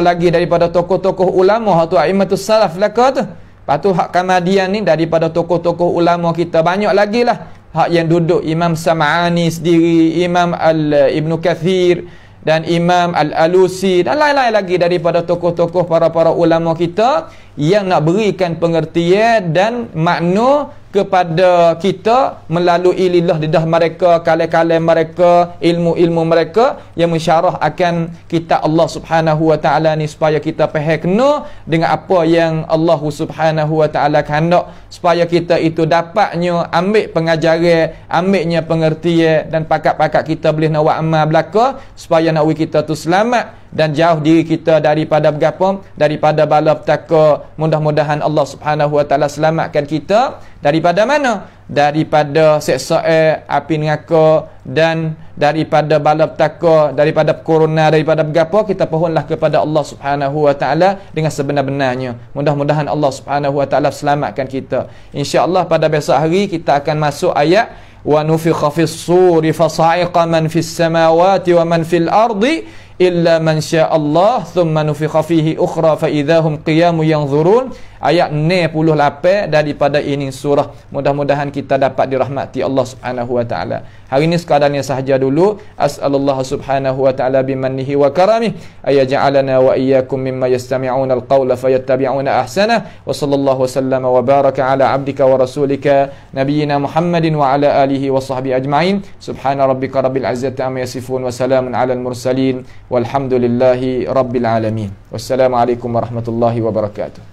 lagi daripada tokoh-tokoh ulama tu a'immatus salaf laka tu. Patu hak kemudian ni daripada tokoh-tokoh ulama kita banyak lagi lah hak yang duduk, Imam Sam'ani sendiri, Imam Ibn Kathir dan Imam Al-Alusi dan lain-lain lagi daripada tokoh-tokoh para ulama kita yang nak berikan pengertian dan makna kepada kita melalui lidah mereka, kalam-kalam mereka, ilmu-ilmu mereka yang mensyarah akan kitab Allah Subhanahu wa taala ni, supaya kita faham kena dengan apa yang Allah Subhanahu wa taala kehendak, supaya kita itu dapatnya ambil pengajaran, ambilnya pengertian dan pakat-pakat kita boleh nak buat amal belaka supaya nak kita tu selamat dan jauh diri kita daripada bergapo, daripada bala petaka. Mudah-mudahan Allah Subhanahu wa taala selamatkan kita daripada mana? Daripada seksa api neraka, dan daripada bala petaka, daripada corona, daripada bergapo. Kita pohonlah kepada Allah Subhanahu wa taala dengan sebenar-benarnya. Mudah-mudahan Allah Subhanahu wa taala selamatkan kita. Insya-Allah pada besok hari kita akan masuk ayat wa nufikha fis suri fasa'iqa man fis samawati wa man fil ardi illa man syaa Allah thumma nufikha fihi ukhra fa idahum qiyamun yanzurun. Ayat 98 daripada ini surah. Mudah-mudahan kita dapat dirahmati Allah Subhanahu wa taala. Hari ini sekadarnya sahaja dulu. As'alullah Subhanahu wa taala bimannihi wa karamih ayaj'alana wa iyyakum mimma yastami'una al-qawla fayattabi'una ahsana. Wa sallallahu wasallama wa baraka ala 'abdika wa rasulika nabiyyina Muhammadin wa ala alihi wa sahbihi ajma'in. Subhana rabbika rabbil 'izzati amma yasifun wa salamun 'alal mursalin walhamdulillahi rabbil alamin. Wassalamu alaikum warahmatullahi wabarakatuh.